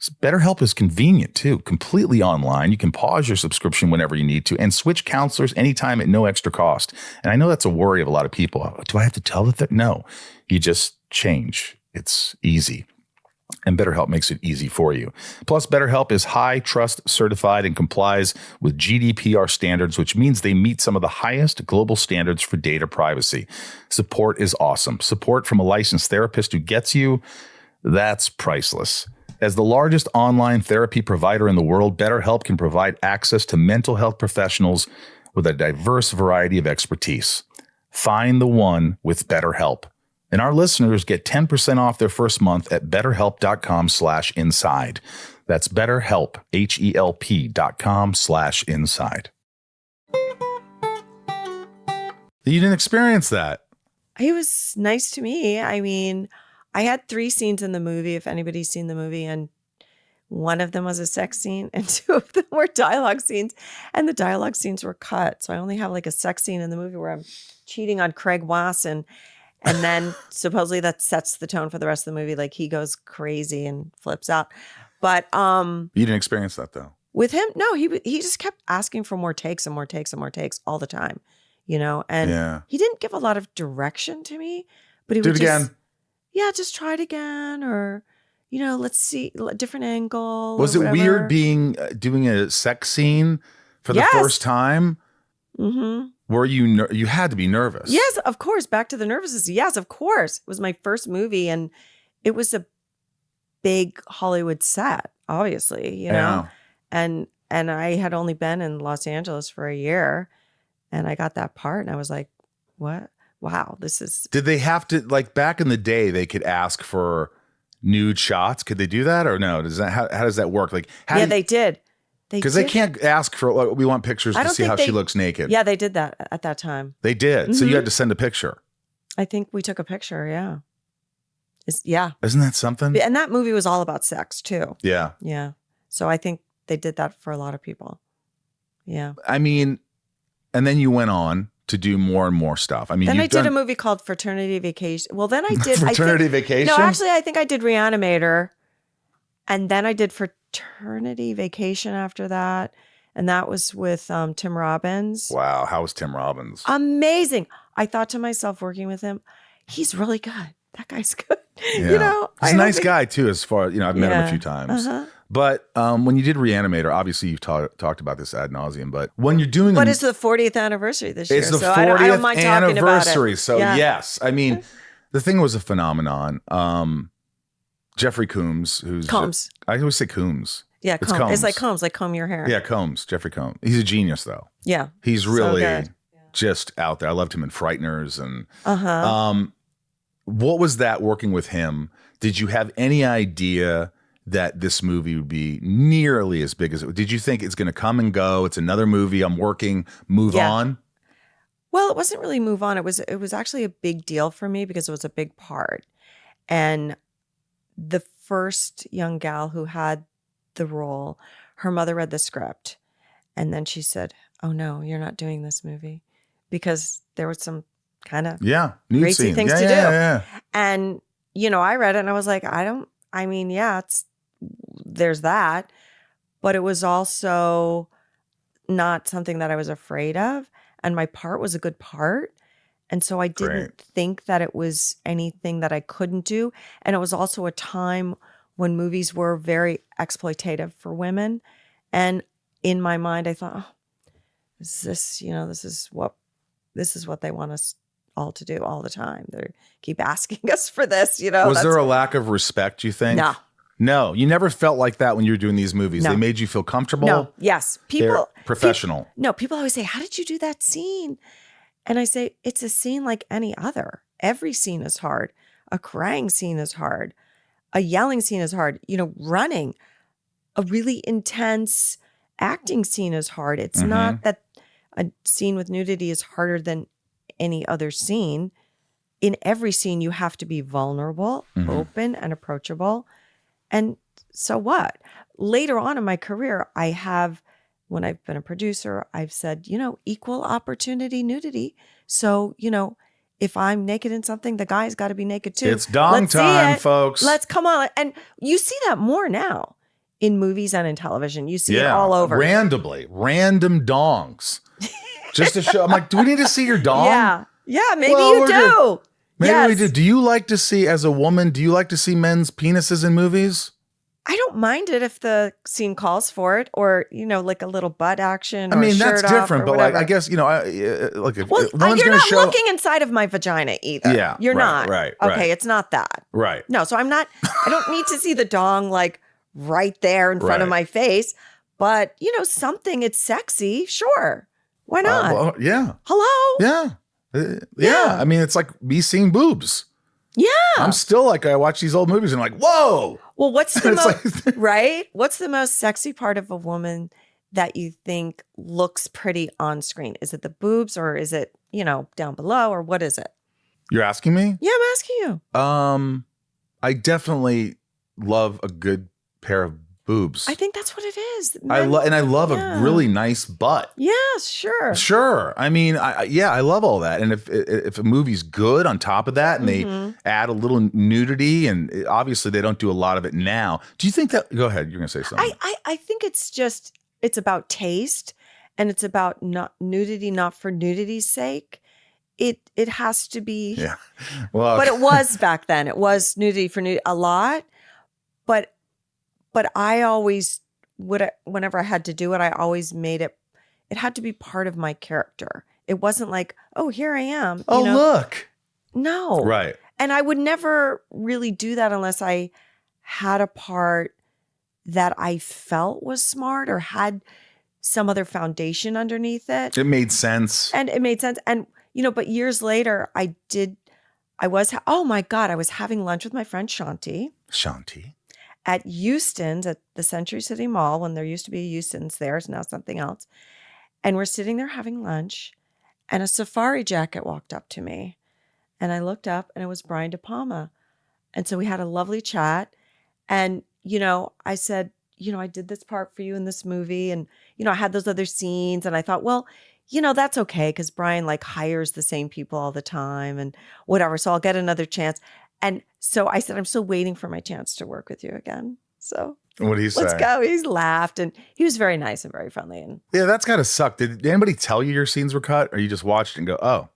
BetterHelp is convenient too, completely online. You can pause your subscription whenever you need to and switch counselors anytime at no extra cost. And I know that's a worry of a lot of people. Do I have to tell that? No, you just change. It's easy. And BetterHelp makes it easy for you. Plus, BetterHelp is high trust certified and complies with GDPR standards, which means they meet some of the highest global standards for data privacy. Support is awesome. Support from a licensed therapist who gets you, that's priceless. As the largest online therapy provider in the world, BetterHelp can provide access to mental health professionals with a diverse variety of expertise. Find the one with BetterHelp. And our listeners get 10% off their first month at betterhelp.com/inside. That's BetterHelp, HELP.com/inside. You didn't experience that. He was nice to me. I mean, I had 3 scenes in the movie, if anybody's seen the movie, and one of them was a sex scene and 2 of them were dialogue scenes, and the dialogue scenes were cut. So I only have like a sex scene in the movie where I'm cheating on Craig Wasson, and then supposedly that sets the tone for the rest of the movie. Like he goes crazy and flips out. But you didn't experience that though. With him, no, he just kept asking for more takes and more takes and more takes all the time, you know. And he didn't give a lot of direction to me, but he would do it again. Yeah, just try it again, or, you know, let's see a different angle. Was it weird doing a sex scene for the first time? Mm-hmm. Were you had to be nervous? Yes, of course. Back to the nervousness. Yes, of course. It was my first movie, and it was a big Hollywood set, obviously, you know. And I had only been in Los Angeles for a year, and I got that part, and I was like, what? Wow, this is... Did they have to, like back in the day, they could ask for nude shots? Could they do that or no? How does that work? Like, they did. Because they can't ask for, like, we want pictures to see how she looks naked. Yeah, they did that at that time. They did. Mm-hmm. So you had to send a picture. I think we took a picture, yeah. Isn't that something? And that movie was all about sex too. Yeah. Yeah. So I think they did that for a lot of people. Yeah. I mean, and then you went on to do more and more stuff. I mean, then I did a movie called Fraternity Vacation. Well, then I did Fraternity Vacation. No, actually, I think I did Re-Animator, and then I did Fraternity Vacation after that, and that was with Tim Robbins. Wow, how was Tim Robbins? Amazing. I thought to myself, working with him, he's really good. That guy's good. Yeah. You know, he's a nice guy too. As far as I've met him a few times. But when you did Reanimator, obviously you've talked about this ad nauseum. But when you're doing, it's the 40th anniversary this year. It's the 40th I don't mind talking anniversary. About it. So yes, I mean, the thing was a phenomenon. Jeffrey Combs, I always say Coombs. Yeah, Combs. It's like Combs, like comb your hair. Yeah, Combs, Jeffrey Combs. He's a genius though. Yeah, he's really just out there. I loved him in Frighteners and. What was that working with him? Did you have any idea that this movie would be nearly as big as it? Did you think it's going to come and go? It's another movie. I'm working. Move on. Well, it wasn't really move on. It was actually a big deal for me because it was a big part. And the first young gal who had the role, her mother read the script, and then she said, "Oh no, you're not doing this movie," because there was some kind of racy things to do. Yeah. And, I read it and I was like, there's that, but it was also not something that I was afraid of. And my part was a good part. And so I didn't think that it was anything that I couldn't do. And it was also a time when movies were very exploitative for women. And in my mind, I thought, this is what they want us all to do all the time. They keep asking us for this, Was there a lack of respect, you think? No, you never felt like that when you were doing these movies. No. They made you feel comfortable. No, yes. They're professional. People always say, how did you do that scene? And I say, it's a scene like any other. Every scene is hard. A crying scene is hard. A yelling scene is hard. Running. A really intense acting scene is hard. It's not that a scene with nudity is harder than any other scene. In every scene, you have to be vulnerable, open, and approachable. And so what? Later on in my career, when I've been a producer, I've said, equal opportunity nudity. So, if I'm naked in something, the guy's got to be naked too. It's dong time, folks. Let's come on. And you see that more now. in movies and in television. You see it all over. Randomly, random dongs. Just to show, I'm like, do we need to see your dong? Yeah, maybe you do. Maybe we do. Do you like to see, as a woman, do you like to see men's penises in movies? I don't mind it if the scene calls for it, or like a little butt action. Or I mean, that's shirt different, off but whatever. like, I guess like if Well, one's you're gonna not looking inside of my vagina either. Yeah, you're not. Right. Okay, it's not that. Right. No, so I'm not. I don't need to see the dong like right there in front of my face, but something. It's sexy, sure. Why not? Well, yeah. Hello. Yeah. I mean, it's like me seeing boobs. Yeah. I'm still like, I watch these old movies and I'm like, whoa. Well, what's the most, like, right? What's the most sexy part of a woman that you think looks pretty on screen? Is it the boobs, or is it, down below, or what is it? You're asking me? Yeah, I'm asking you. I definitely love a good pair of boobs. I think that's what it is. I love a really nice butt. Yes, sure. Sure. I mean, I love all that. And if a movie's good on top of that, and they add a little nudity, and obviously they don't do a lot of it now. Do you think that? Go ahead. You're going to say something. I think it's about taste, and it's about not nudity, not for nudity's sake. It has to be. Yeah. Well, but it was back then. It was nudity for nudity a lot, but I always whenever I had to do it, I always made it had to be part of my character. It wasn't like, oh, here I am. Oh, look. No. Right. And I would never really do that unless I had a part that I felt was smart or had some other foundation underneath it. It made sense. And it made sense. And, but years later, I was having lunch with my friend Shanti. At Euston's at the Century City Mall, when there used to be a Euston's there, it's now something else. And we're sitting there having lunch, and a safari jacket walked up to me. And I looked up, and it was Brian De Palma. And so we had a lovely chat. And, I said, I did this part for you in this movie. And, I had those other scenes. And I thought, well, that's okay, because Brian hires the same people all the time and whatever. So I'll get another chance. And so I said, I'm still waiting for my chance to work with you again. So what did he say? Let's go. He laughed, and he was very nice and very friendly. And yeah, that's gotta suck. Did anybody tell you your scenes were cut, or you just watched it and go, oh?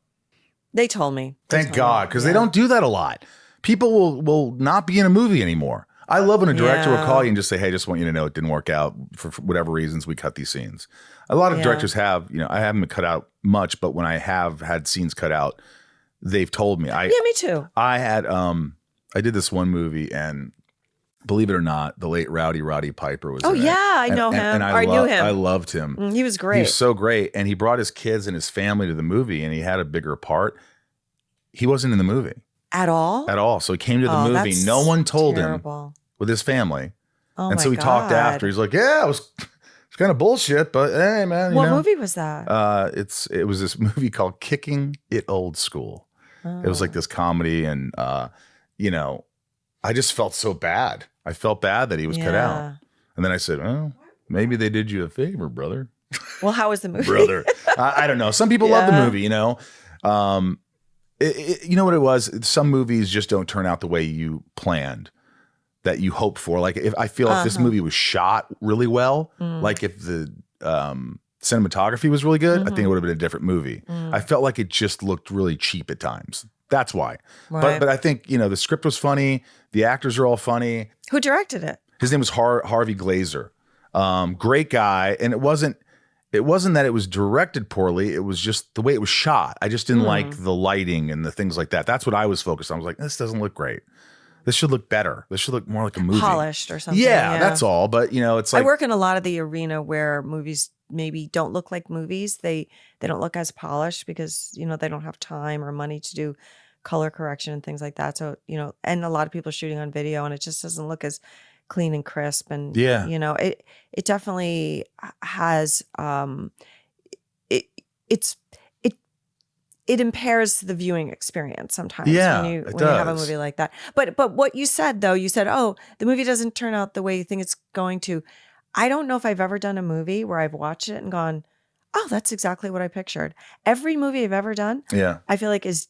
They told me. Thank God, because they don't do that a lot. People will not be in a movie anymore. I love when a director will call you and just say, hey, just want you to know it didn't work out for whatever reasons. We cut these scenes. A lot of directors have, I haven't been cut out much, but when I have had scenes cut out, they've told me. Yeah, me too. I had I did this one movie, and believe it or not, the late Roddy Piper was in it. I know him. And I knew him. I loved him. He was great. He was so great. And he brought his kids and his family to the movie, and he had a bigger part. He wasn't in the movie. At all? At all. So he came to the movie. No one told him with his family. Oh, and so he talked after. He's like, yeah, it's kind of bullshit, but hey, man. What movie was that? It was this movie called Kicking It Old School. Oh. It was like this comedy, and I just felt so bad. I felt bad that he was cut out. And then I said, well, maybe they did you a favor, brother. Well, how was the movie? Brother. I don't know. Some people love the movie, you know what it was? Some movies just don't turn out the way you planned, that you hoped for. Like, if I feel if this movie was shot really well, like if the cinematography was really good, I think it would have been a different movie. I felt like it just looked really cheap at times. That's why. Right. But I think, the script was funny. The actors are all funny. Who directed it? His name was Harvey Glazer. Great guy. And it wasn't that it was directed poorly. It was just the way it was shot. I just didn't like the lighting and the things like that. That's what I was focused on. I was like, this doesn't look great. This should look better. This should look more like a movie. Polished or something. Yeah, that's all. But, it's like. I work in a lot of the arena where movies maybe don't look like movies. They don't look as polished because, they don't have time or money to do color correction and things like that. So, and a lot of people are shooting on video, and it just doesn't look as clean and crisp. And, it definitely has, it impairs the viewing experience sometimes when you have a movie like that. But what you said, though, oh, the movie doesn't turn out the way you think it's going to. I don't know if I've ever done a movie where I've watched it and gone, oh, that's exactly what I pictured. Every movie I've ever done, I feel like is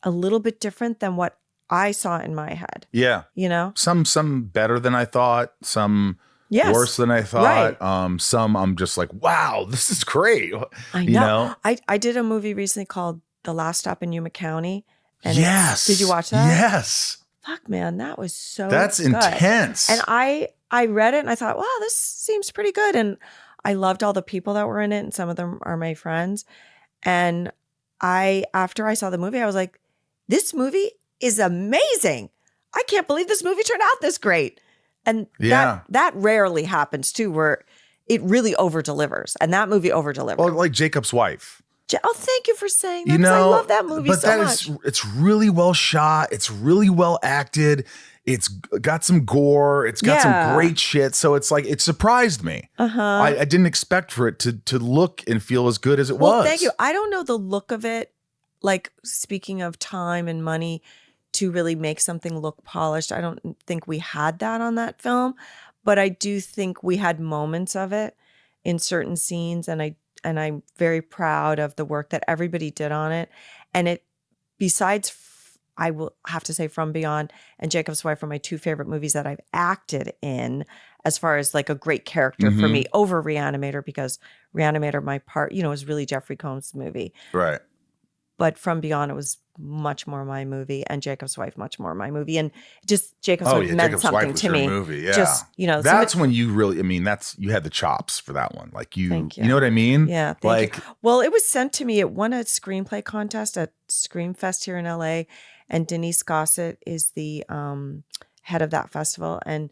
a little bit different than what I saw in my head. Yeah. You know? Some better than I thought. Some Yes. worse than I thought. Right. Some I'm just like, wow, this is great. I know. I did a movie recently called The Last Stop in Yuma County. And yes. Did you watch that? Yes. Fuck, man, that was so That's good. intense. And I read it and I thought, wow, this seems pretty good. And I loved all the people that were in it, and some of them are my friends. And after I saw the movie, I was like, this movie is amazing. I can't believe this movie turned out this great. And that rarely happens too, where it really over-delivers. And that movie over-delivered. Well, like Jacob's Wife. Oh, thank you for saying that. I love that movie so much. It's really well shot. It's really well acted. It's got some gore. It's got some great shit. So it's like, it surprised me. I didn't expect for it to look and feel as good as it was. Well, thank you. I don't know the look of it. Like, speaking of time and money to really make something look polished, I don't think we had that on that film. But I do think we had moments of it in certain scenes. And I'm very proud of the work that everybody did on it. And it, besides, I will have to say From Beyond and Jacob's Wife are my two favorite movies that I've acted in, as far as like a great character for me, over Reanimator, because Reanimator, my part, is really Jeffrey Combs' movie. Right. But From Beyond, it was much more my movie, and Jacob's Wife much more my movie. And just Jacob's Wife meant Jacob's something Wife was to your me. Movie. Yeah. Just, that's when you really, you had the chops for that one. Like you know what I mean? Yeah. Thank you. Well, it was sent to me. It won a screenplay contest at Screamfest here in LA. And Denise Gossett is the head of that festival. And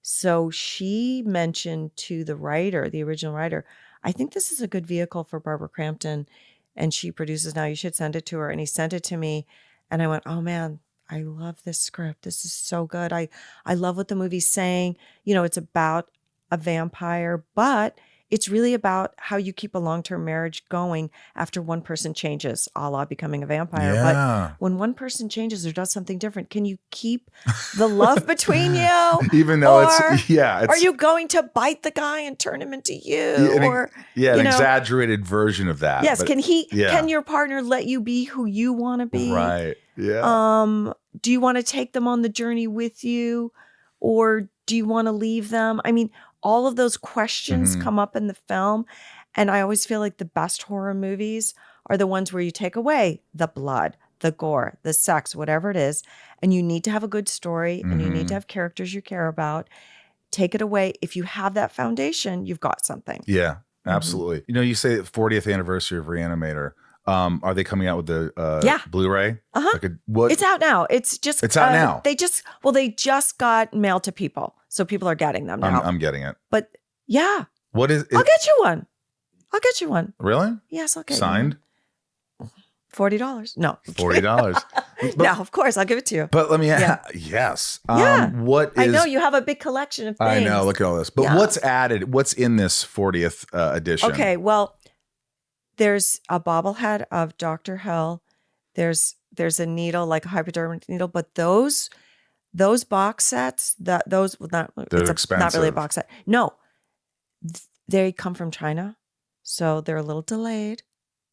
so she mentioned to the writer, the original writer, I think this is a good vehicle for Barbara Crampton. And she produces now. You should send it to her. And he sent it to me. And I went, oh, man, I love this script. This is so good. I love what the movie's saying. It's about a vampire, but it's really about how you keep a long-term marriage going after one person changes, a la becoming a vampire. Yeah. But when one person changes or does something different, can you keep the love between you? Even though are you going to bite the guy and turn him into you? An exaggerated version of that. Yes. Can your partner let you be who you want to be? Right. Yeah. Do you want to take them on the journey with you, or do you want to leave them? I mean, all of those questions come up in the film. And I always feel like the best horror movies are the ones where you take away the blood, the gore, the sex, whatever it is. And you need to have a good story and you need to have characters you care about. Take it away. If you have that foundation, you've got something. Yeah, absolutely. You say 40th anniversary of Re-Animator. Are they coming out with the Blu-ray? It's out now. It's out now. They just got mailed to people. So people are getting them now. I'm getting it. But yeah. What is it? I'll get you one. Really? Yes, I'll get Signed? You $40. No. $40. No, of course, I'll give it to you. But let me yes. I know you have a big collection of things. I know, look at all this. But what's added? What's in this 40th edition? Okay, well, there's a bobblehead of Dr. Hell. There's a needle, like a hypodermic needle, but those box sets, not really a box set. No, they come from China, so they're a little delayed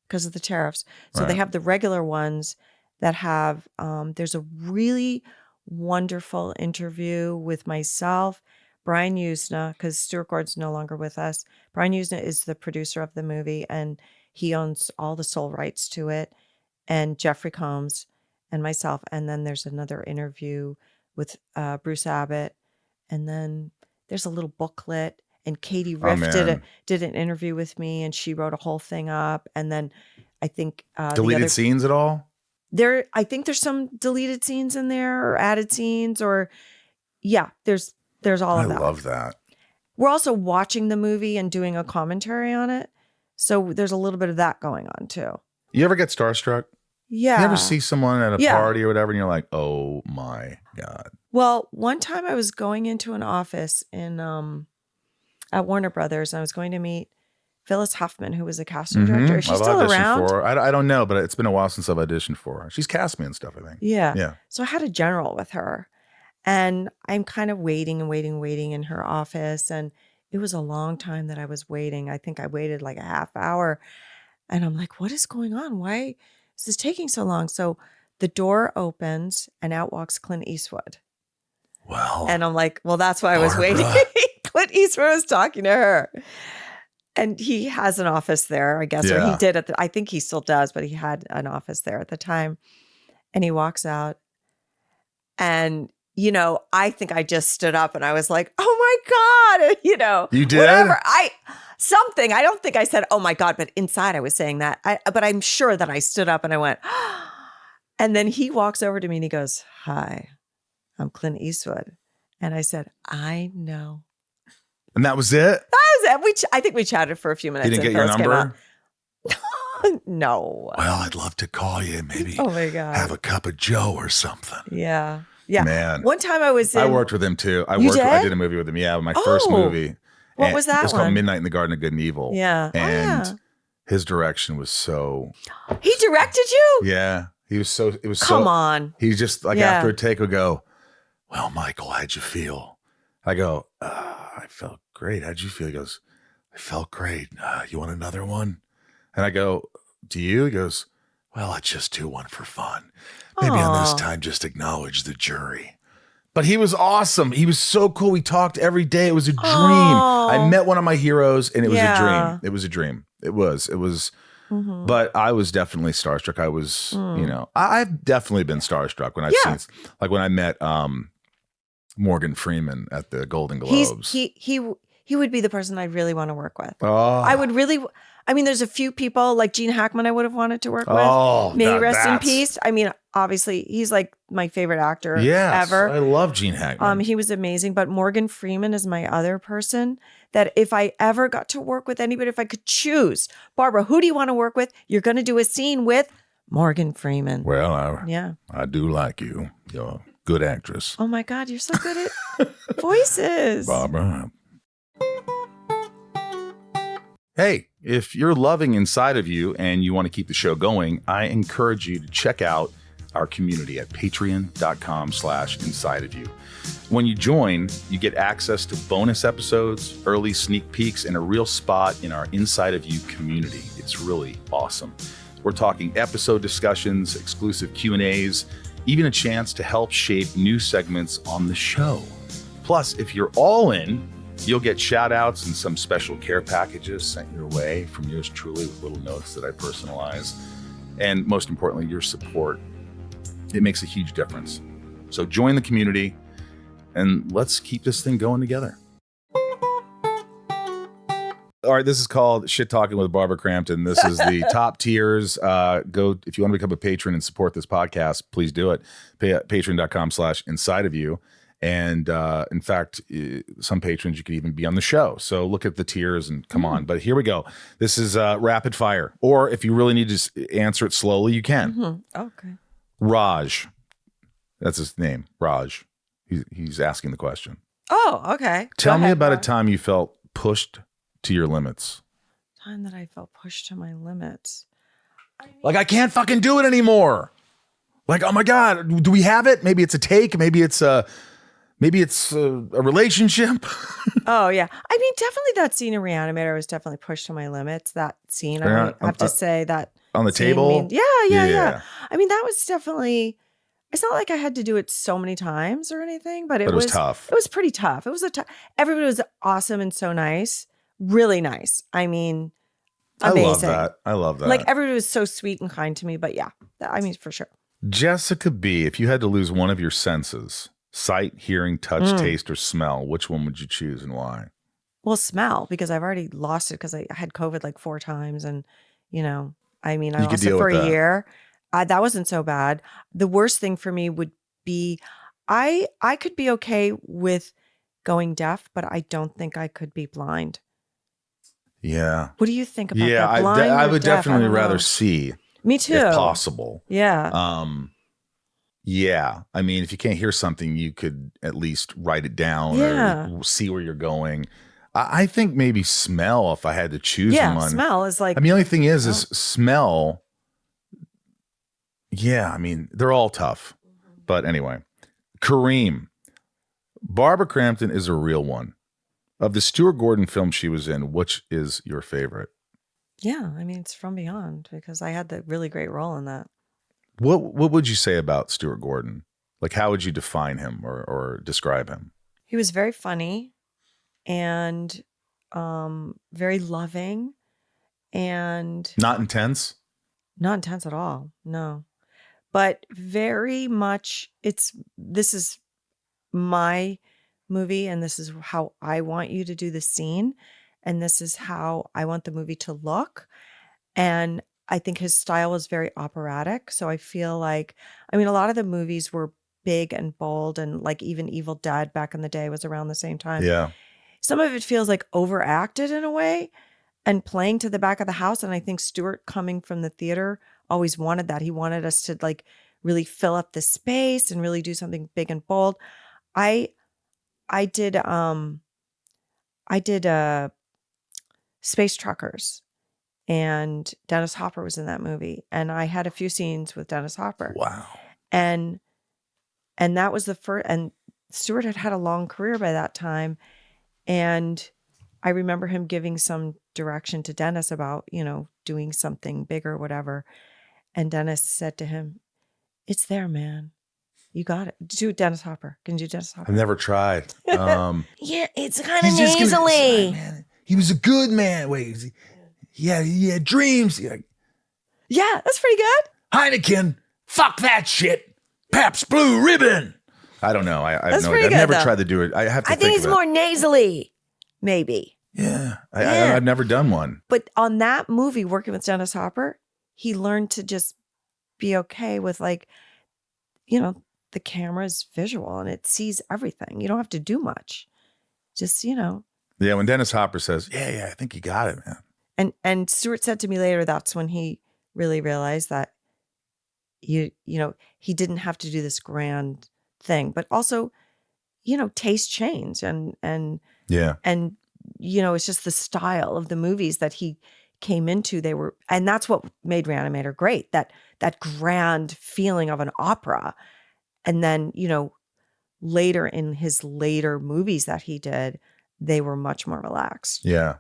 because of the tariffs. So they have the regular ones that have. There's a really wonderful interview with myself, Brian Usna, because Stuart Gordon's no longer with us. Brian Usna is the producer of the movie, and he owns all the sole rights to it. And Jeffrey Combs and myself, and then there's another interview with Bruce Abbott, and then there's a little booklet, and Katie Riff did an interview with me, and she wrote a whole thing up, and then I think deleted scenes at all? I think there's some deleted scenes in there, or added scenes, or there's all of that. I love that. We're also watching the movie and doing a commentary on it, so there's a little bit of that going on too. You ever get starstruck? Yeah. You ever see someone at a party or whatever, and you're like, oh my God. Well, one time I was going into an office in at Warner Brothers, and I was going to meet Phyllis Huffman, who was a casting director. Is she still around? For her. I don't know, but it's been a while since I've auditioned for her. She's cast me and stuff, I think. Yeah. Yeah. So I had a general with her, and I'm kind of waiting in her office, and it was a long time that I was waiting. I think I waited like a half hour, and I'm like, what is going on? Why is this taking so long? So the door opens and out walks Clint Eastwood. Wow. And I'm like, well, that's why I was waiting. Clint Eastwood was talking to her. And he has an office there, I guess, or he did I think he still does, but he had an office there at the time. And he walks out and, you know, I think I just stood up and I was like, oh my God, you know. You did? Whatever. I don't think I said, oh my God, but inside I was saying that. But I'm sure that I stood up and I went, and then he walks over to me and he goes, hi, I'm Clint Eastwood. And I said, I know. And that was it? That was it. I think we chatted for a few minutes. He didn't get your number? No. Well, I'd love to call you and maybe Oh my God. have a cup of Joe or something. Yeah. Yeah. Man. One time I was I worked with him too. I did a movie with him. Yeah, my first movie. What was that It was called one? Midnight in the Garden of Good and Evil. Yeah. And his direction was so. He directed you? Yeah. He was so. It was Come on. He just like after a take would go, well, Michael, how'd you feel? I go, I felt great. How'd you feel? He goes, I felt great. You want another one? And I go, do you? He goes, well, let's just do one for fun. Maybe on this time, just acknowledge the jury. But he was awesome. He was so cool. We talked every day. It was a dream. I met one of my heroes and it was a dream. It was a dream. It was. Mm-hmm. But I was definitely starstruck. I was, you know, I've definitely been starstruck when I've seen, like when I met Morgan Freeman at the Golden Globes. He would be the person I'd really want to work with. Oh. I would really, I mean, there's a few people like Gene Hackman I would have wanted to work with. May he rest in peace. I mean, obviously, he's like my favorite actor ever. I love Gene Hackman. He was amazing. But Morgan Freeman is my other person that if I ever got to work with anybody, if I could choose, Barbara, who do you want to work with? You're going to do a scene with Morgan Freeman. Well, I do like you. You're a good actress. Oh my God, you're so good at voices. Barbara. Hey, if you're loving Inside of You and you want to keep the show going, I encourage you to check out our community at patreon.com/insideofyou. When you join, you get access to bonus episodes, early sneak peeks, and a real spot in our Inside of You community. It's really awesome. We're talking episode discussions, exclusive Q&As, even a chance to help shape new segments on the show. Plus, if you're all in, you'll get shout outs and some special care packages sent your way from yours truly with little notes that I personalize. And most importantly, your support. It makes a huge difference. So join the community and let's keep this thing going together. All right, this is called Shit Talking with Barbara Crampton. This is the top tiers. Go if you want to become a patron and support this podcast, please do it. Patreon.com/insideofyou. And in fact, some patrons, you could even be on the show. So look at the tiers and come on. But here we go. This is rapid fire. Or if you really need to answer it slowly, you can. Mm-hmm. Okay. Raj. That's his name, Raj. He's asking the question. Oh, okay. Tell me about a time you felt pushed to your limits. Time that I felt pushed to my limits. Like, I can't fucking do it anymore. Like, oh my God, do we have it? Maybe it's a take. Maybe it's a relationship. Oh, yeah. I mean, definitely that scene in Reanimator was definitely pushed to my limits. That scene, I would have to say that. On the table? Yeah. I mean, that was definitely, it's not like I had to do it so many times or anything, but it was tough. It was pretty tough. It was everybody was awesome and so nice. Really nice. I mean, amazing. I love that. Like everybody was so sweet and kind to me, but yeah, I mean, for sure. Jessica B, if you had to lose one of your senses, sight, hearing, touch, taste, or smell, which one would you choose and why? Well, smell, because I've already lost it because I had COVID like 4 times. And, you know, I mean, I lost it for a year. That wasn't so bad. The worst thing for me would be I could be okay with going deaf, but I don't think I could be blind. Yeah. What do you think about that? Yeah, I would definitely rather see. Me too. If possible. Yeah. Yeah. I mean, if you can't hear something, you could at least write it down or see where you're going. I think maybe smell, if I had to choose one. Yeah, smell is like. I mean, the only thing is smell. Yeah, I mean, they're all tough. But anyway, Kareem. Barbara Crampton is a real one. Of the Stuart Gordon film she was in, which is your favorite? Yeah, I mean, it's From Beyond because I had the really great role in that. What would you say about Stuart Gordon? Like, how would you define him or describe him? He was very funny. and very loving and not intense. Not intense at all. No. But very much this is my movie and this is how I want you to do the scene and this is how I want the movie to look. And I think his style was very operatic. So I feel like, I mean, a lot of the movies were big and bold and like even Evil Dead back in the day was around the same time. Yeah. Some of it feels like overacted in a way and playing to the back of the house. And I think Stuart coming from the theater always wanted that. He wanted us to like really fill up the space and really do something big and bold. I did Space Truckers and Dennis Hopper was in that movie. And I had a few scenes with Dennis Hopper. Wow. And that was the first, and Stuart had a long career by that time. And I remember him giving some direction to Dennis about, doing something big or whatever. And Dennis said to him, "It's there, man. You got it. Do Dennis Hopper. Can you do Dennis Hopper?" I've never tried. Yeah, it's kind of nasally. He was a good man. Wait, he had dreams. Yeah, that's pretty good. Heineken, fuck that shit. Pabst Blue Ribbon. I don't know. I've never tried to do it. I have to. I think he's more nasally, maybe. Yeah, I've never done one. But on that movie, working with Dennis Hopper, he learned to just be okay with the camera's visual and it sees everything. You don't have to do much. Just, Yeah, when Dennis Hopper says, yeah, I think you got it, man. And Stuart said to me later, that's when he really realized that he didn't have to do this grand thing, but also, taste change and it's just the style of the movies that he came into. And that's what made Reanimator great. That grand feeling of an opera. And then, later in his later movies that he did, they were much more relaxed. Yeah.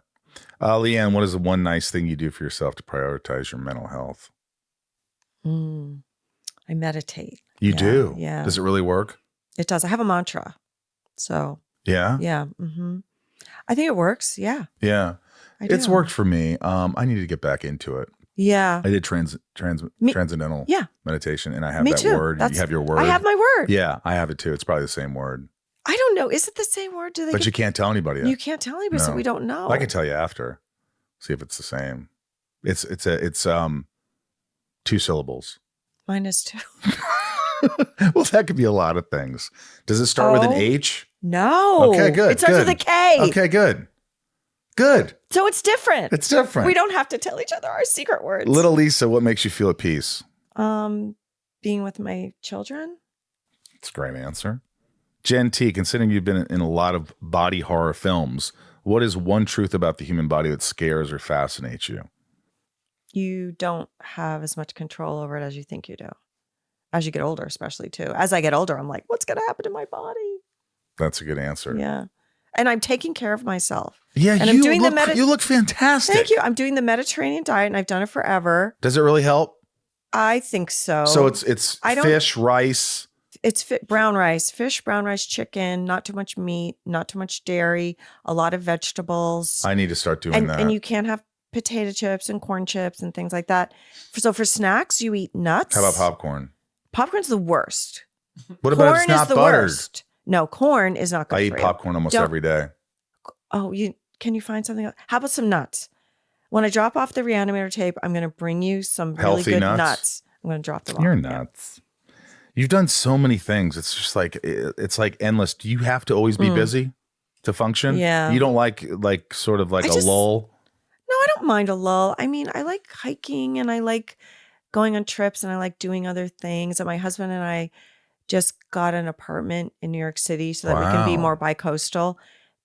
Leanne, what is the one nice thing you do for yourself to prioritize your mental health? I meditate. You do? Yeah. Does it really work? It does. I have a mantra. So. Yeah? Yeah. Mm-hmm. I think it works. Yeah. Yeah. It's worked for me. I need to get back into it. Yeah. I did transcendental meditation and I have that word. You have your word. I have my word. Yeah, I have it too. It's probably the same word. I don't know. Is it the same word? But you can't tell anybody. You can't tell anybody, so we don't know. I can tell you after. See if it's the same. It's 2 syllables. Mine is 2. Well, that could be a lot of things. Does it start with an H? No. Okay, good. It starts with a K. Okay, good. Good. So it's different. It's different. We don't have to tell each other our secret words. Little Lisa, what makes you feel at peace? Being with my children. That's a great answer. Jen T, considering you've been in a lot of body horror films, what is one truth about the human body that scares or fascinates you? You don't have as much control over it as you think you do. As you get older, especially too. As I get older, I'm like, what's going to happen to my body? That's a good answer. Yeah. And I'm taking care of myself. Yeah, and you look fantastic. Thank you. I'm doing the Mediterranean diet and I've done it forever. Does it really help? I think so. So it's fish, rice. It's brown rice, fish, brown rice, chicken, not too much meat, not too much dairy, a lot of vegetables. I need to start doing that. And you can't have potato chips and corn chips and things like that. So for snacks, you eat nuts. How about popcorn? Popcorn's the worst. What about if it's not buttered? Worst. No, corn is not good for you. I eat popcorn almost every day. Oh, can you find something else? How about some nuts? When I drop off the Re-Animator tape, I'm going to bring you some really good nuts. I'm going to drop them off. You're nuts. You've done so many things. It's just it's like endless. Do you have to always be busy to function? Yeah. You don't like sort of like a lull? No, I don't mind a lull. I mean, I like hiking and I like going on trips and I like doing other things. And my husband and I just got an apartment in New York City so that we can be more bi-coastal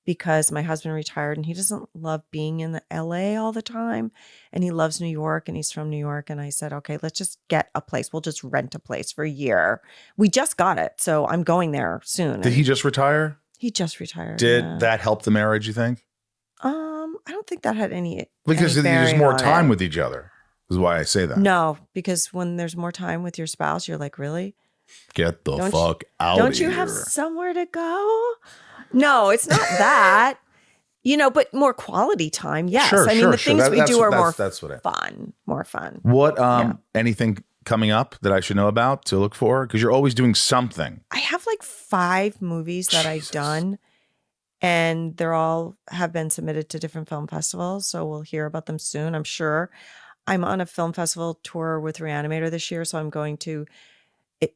because my husband retired and he doesn't love being in the LA all the time. And he loves New York and he's from New York. And I said, okay, let's just get a place. We'll just rent a place for a year. We just got it. So I'm going there soon. Did he just retire? He just retired. Did that help the marriage, you think? I don't think that had any because there's more time with each other. Is why I say that. No, because when there's more time with your spouse, you're like, really? Get the fuck out of here. Don't you have somewhere to go? No, it's not that. but more quality time. Yes. Sure, I mean, the things we do are more fun. What, anything coming up that I should know about to look for? Because you're always doing something. I have like 5 movies that I've done, and they're all have been submitted to different film festivals. So we'll hear about them soon, I'm sure. I'm on a film festival tour with Reanimator this year. So I'm going to,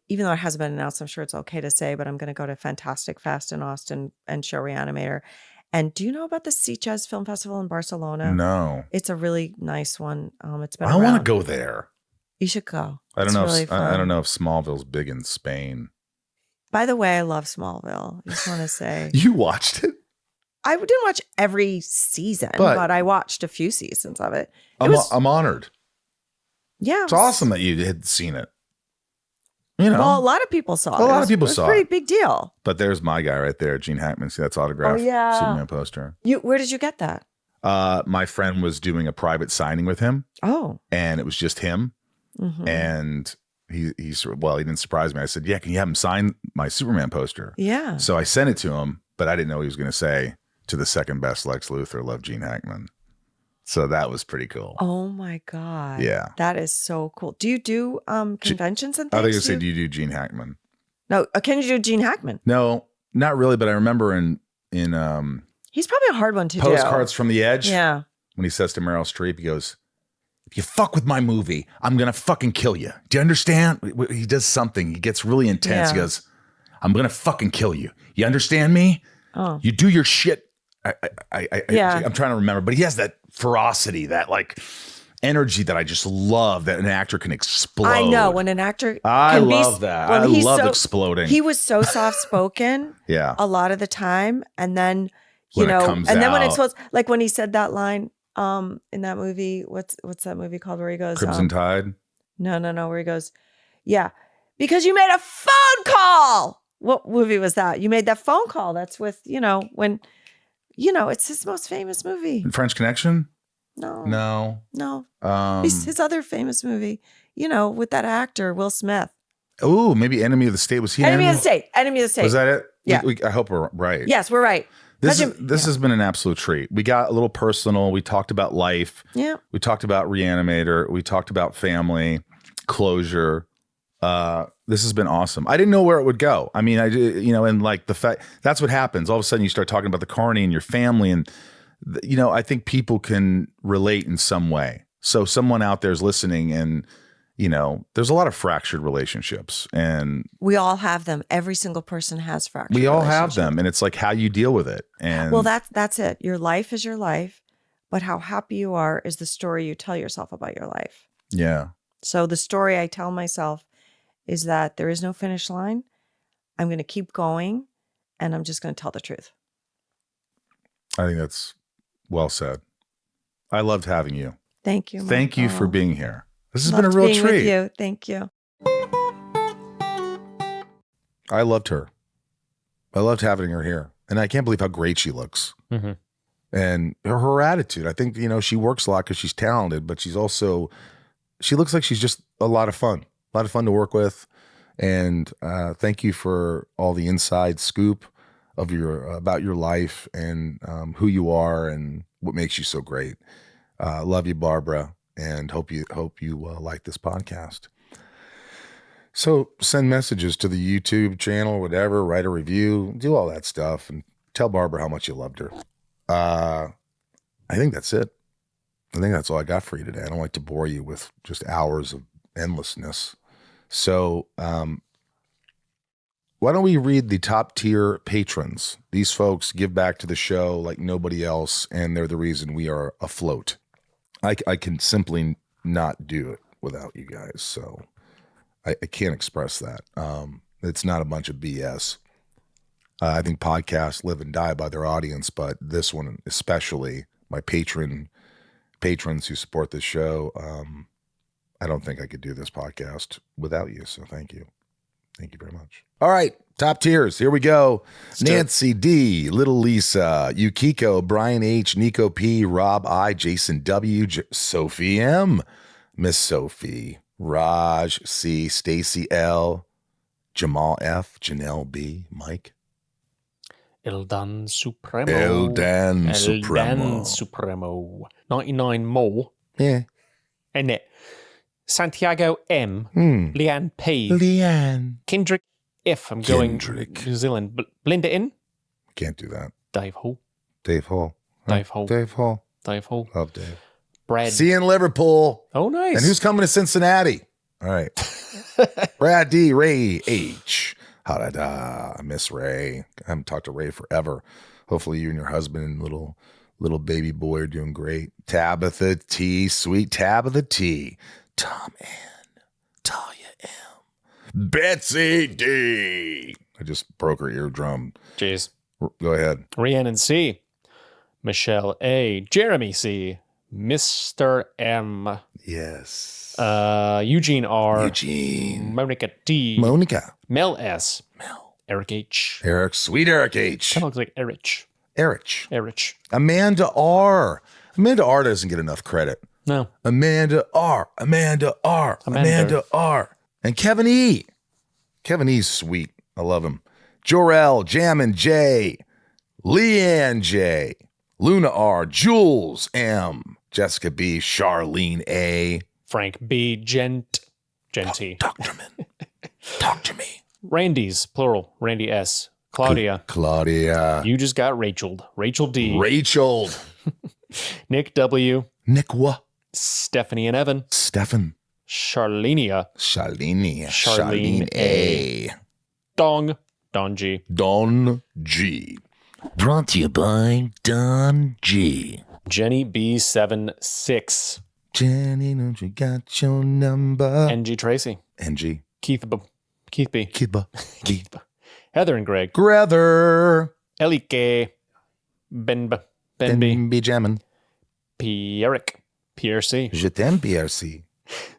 even though it hasn't been announced, I'm sure it's okay to say, but I'm going to go to Fantastic Fest in Austin and show Reanimator. And do you know about the Sitges Film Festival in Barcelona? No. It's a really nice one. It's been I want to go there. You should go. I don't know. I don't know if Smallville's big in Spain. By the way, I love Smallville. I just want to say. You watched it? I didn't watch every season, but I watched a few seasons of it. I'm honored. Yeah. It's awesome that you had seen it. Well, a lot of people saw it. A lot of people saw it. It was a pretty big deal. But there's my guy right there, Gene Hackman. See, that's autographed. Oh, yeah. Superman poster. Where did you get that? My friend was doing a private signing with him. Oh. And it was just him. Mm-hmm. And he didn't surprise me. I said, yeah, can you have him sign my Superman poster? Yeah. So I sent it to him, but I didn't know what he was going to say. To the second best Lex Luthor, love Gene Hackman. So that was pretty cool. Oh my God. Yeah. That is so cool. Do you do conventions and things? I think you said, do you do Gene Hackman? No. Can you do Gene Hackman? No, not really. But I remember in he's probably a hard one to do. Postcards from the Edge. Yeah. When he says to Meryl Streep, he goes, if you fuck with my movie, I'm going to fucking kill you. Do you understand? He does something. He gets really intense. Yeah. He goes, I'm going to fucking kill you. You understand me? Oh. You do your shit. I'm trying to remember, but he has that ferocity, that like energy that I just love, that an actor can explode. I know when an actor I love exploding. He was so soft spoken a lot of the time. And then, then when it explodes, like when he said that line in that movie, what's that movie called where he goes, Crimson Tide? No, where he goes, yeah, because you made a phone call. What movie was that? You made that phone call. That's with, when... it's his most famous movie. French Connection? No. His other famous movie, with that actor, Will Smith. Oh, maybe Enemy of the State. Was he Enemy of the State? Enemy of the State. Was that it? Yeah. I hope we're right. Yes, we're right. This has been an absolute treat. We got a little personal. We talked about life. Yeah. We talked about Reanimator. We talked about family, closure. This has been awesome. I didn't know where it would go. I mean, and like the fact that's what happens. All of a sudden you start talking about the carny and your family. And, I think people can relate in some way. So someone out there is listening and, there's a lot of fractured relationships and we all have them. Every single person has fractured. We all have them. And it's like how you deal with it. And well, that's it. Your life is your life, but how happy you are is the story you tell yourself about your life. Yeah. So the story I tell myself is that there is no finish line. I'm going to keep going, and I'm just going to tell the truth. I think that's well said. I loved having you. Thank you. Thank you for being here. This has been a real treat. With you. Thank you. I loved her. I loved having her here. And I can't believe how great she looks. Mm-hmm. And her attitude. I think, she works a lot because she's talented, but she looks like she's just a lot of fun. A lot of fun to work with. And thank you for all the inside scoop of about your life and who you are and what makes you so great. Love you, Barbara, and hope you like this podcast. So send messages to the YouTube channel, whatever, write a review, do all that stuff, and tell Barbara how much you loved her. I think that's it. I think that's all I got for you today. I don't like to bore you with just hours of endlessness. So why don't we read the top tier patrons? These folks give back to the show like nobody else, and they're the reason we are afloat. I can simply not do it without you guys. So I can't express that. It's not a bunch of BS. I think podcasts live and die by their audience, but this one especially, my patrons who support this show, I don't think I could do this podcast without you. So thank you. Thank you very much. All right. Top tiers. Here we go. Nancy D, Little Lisa, Yukiko, Brian H, Niko P, Rob I, Jason W, Sophie M, Miss Sophie, Raj C, Stacey L, Jamal F, Janelle B, Mike. Eldanzsupremo. Eldanzsupremo. 99 more. Yeah. And it. Santiago M. Leanne P. Leanne. Kendrick F. I'm going Kendrick. New Zealand. Blinda in. Can't do that. Dave Hall. Dave Hall. Dave Hall. Dave Hall. Dave Hall. Love Dave. Brad. See you in Liverpool. Oh, nice. And who's coming to Cincinnati? All right. Brad D. Ray H. Ha-da-da. I miss Ray. I haven't talked to Ray forever. Hopefully you and your husband and little baby boy are doing great. Tabitha T. Sweet Tabitha T. Tom N. Talia M. Betsy D. I just broke her eardrum. Jeez. Go ahead. Rhiannon C. Michelle A. Jeremy C. Mr. M. Yes. Eugene R. Eugene. Monica T. Monica. Mel S. Mel. Eric H. Eric. Sweet Eric H. Kind of looks like Erich. Erich. Amanda R. Amanda R doesn't get enough credit. No. Amanda R. And Kevin E. Kevin E's sweet. I love him. Jorel, Jammin J. Leanne J. Luna R. Jules M. Jessica B. Charlene A. Frank B. Genty. Talk to me. Randy's, plural. Randy S. Claudia. Claudia. You just got Rachel'd. Rachel D. Rachel. Nick W. Nickwa. Stephanie and Evan. Stefan. Charlenia. Charlene A. Dong. Don G. Don G. Brought to you by Don G. Jenny B76. Jenny, don't you got your number? NG Tracy. NG. Keith B. Kidba. Heather and Greg. Grether. Ellie K. Ben B. B. Jammin. Pierre C. Je t'aime, PRC.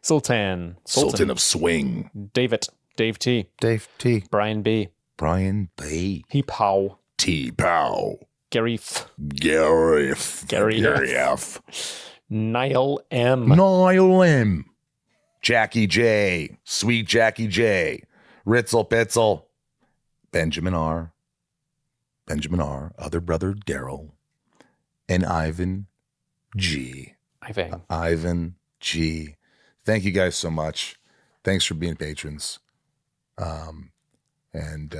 Sultan Sultan of Swing. Dave T. Dave T. Brian B. Brian B. He Pow. T. Pow. Gary F. Gary F. Niall M. Niall M. Jackie J. Sweet Jackie J. Ritzel Pitzel. Benjamin R. Other brother Daryl. And Ivan G. Ivan G. Thank you guys so much. Thanks for being patrons. And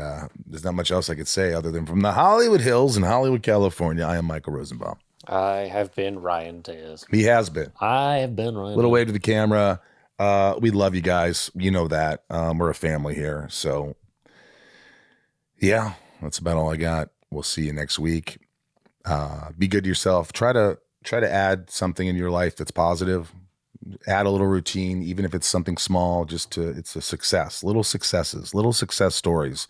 there's not much else I could say other than from the Hollywood Hills in Hollywood, California, I am Michael Rosenbaum. I have been Ryan Tez. He has been. I have been Ryan. Little wave to the camera. We love you guys. You know that. We're a family here. So, yeah, that's about all I got. We'll see you next week. Be good to yourself. Try to add something in your life that's positive. Add a little routine, even if it's something small, it's a success. Little successes, little success stories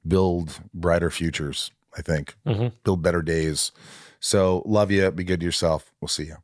build brighter futures, I think. Build better days. So love you. Be good to yourself. We'll see you.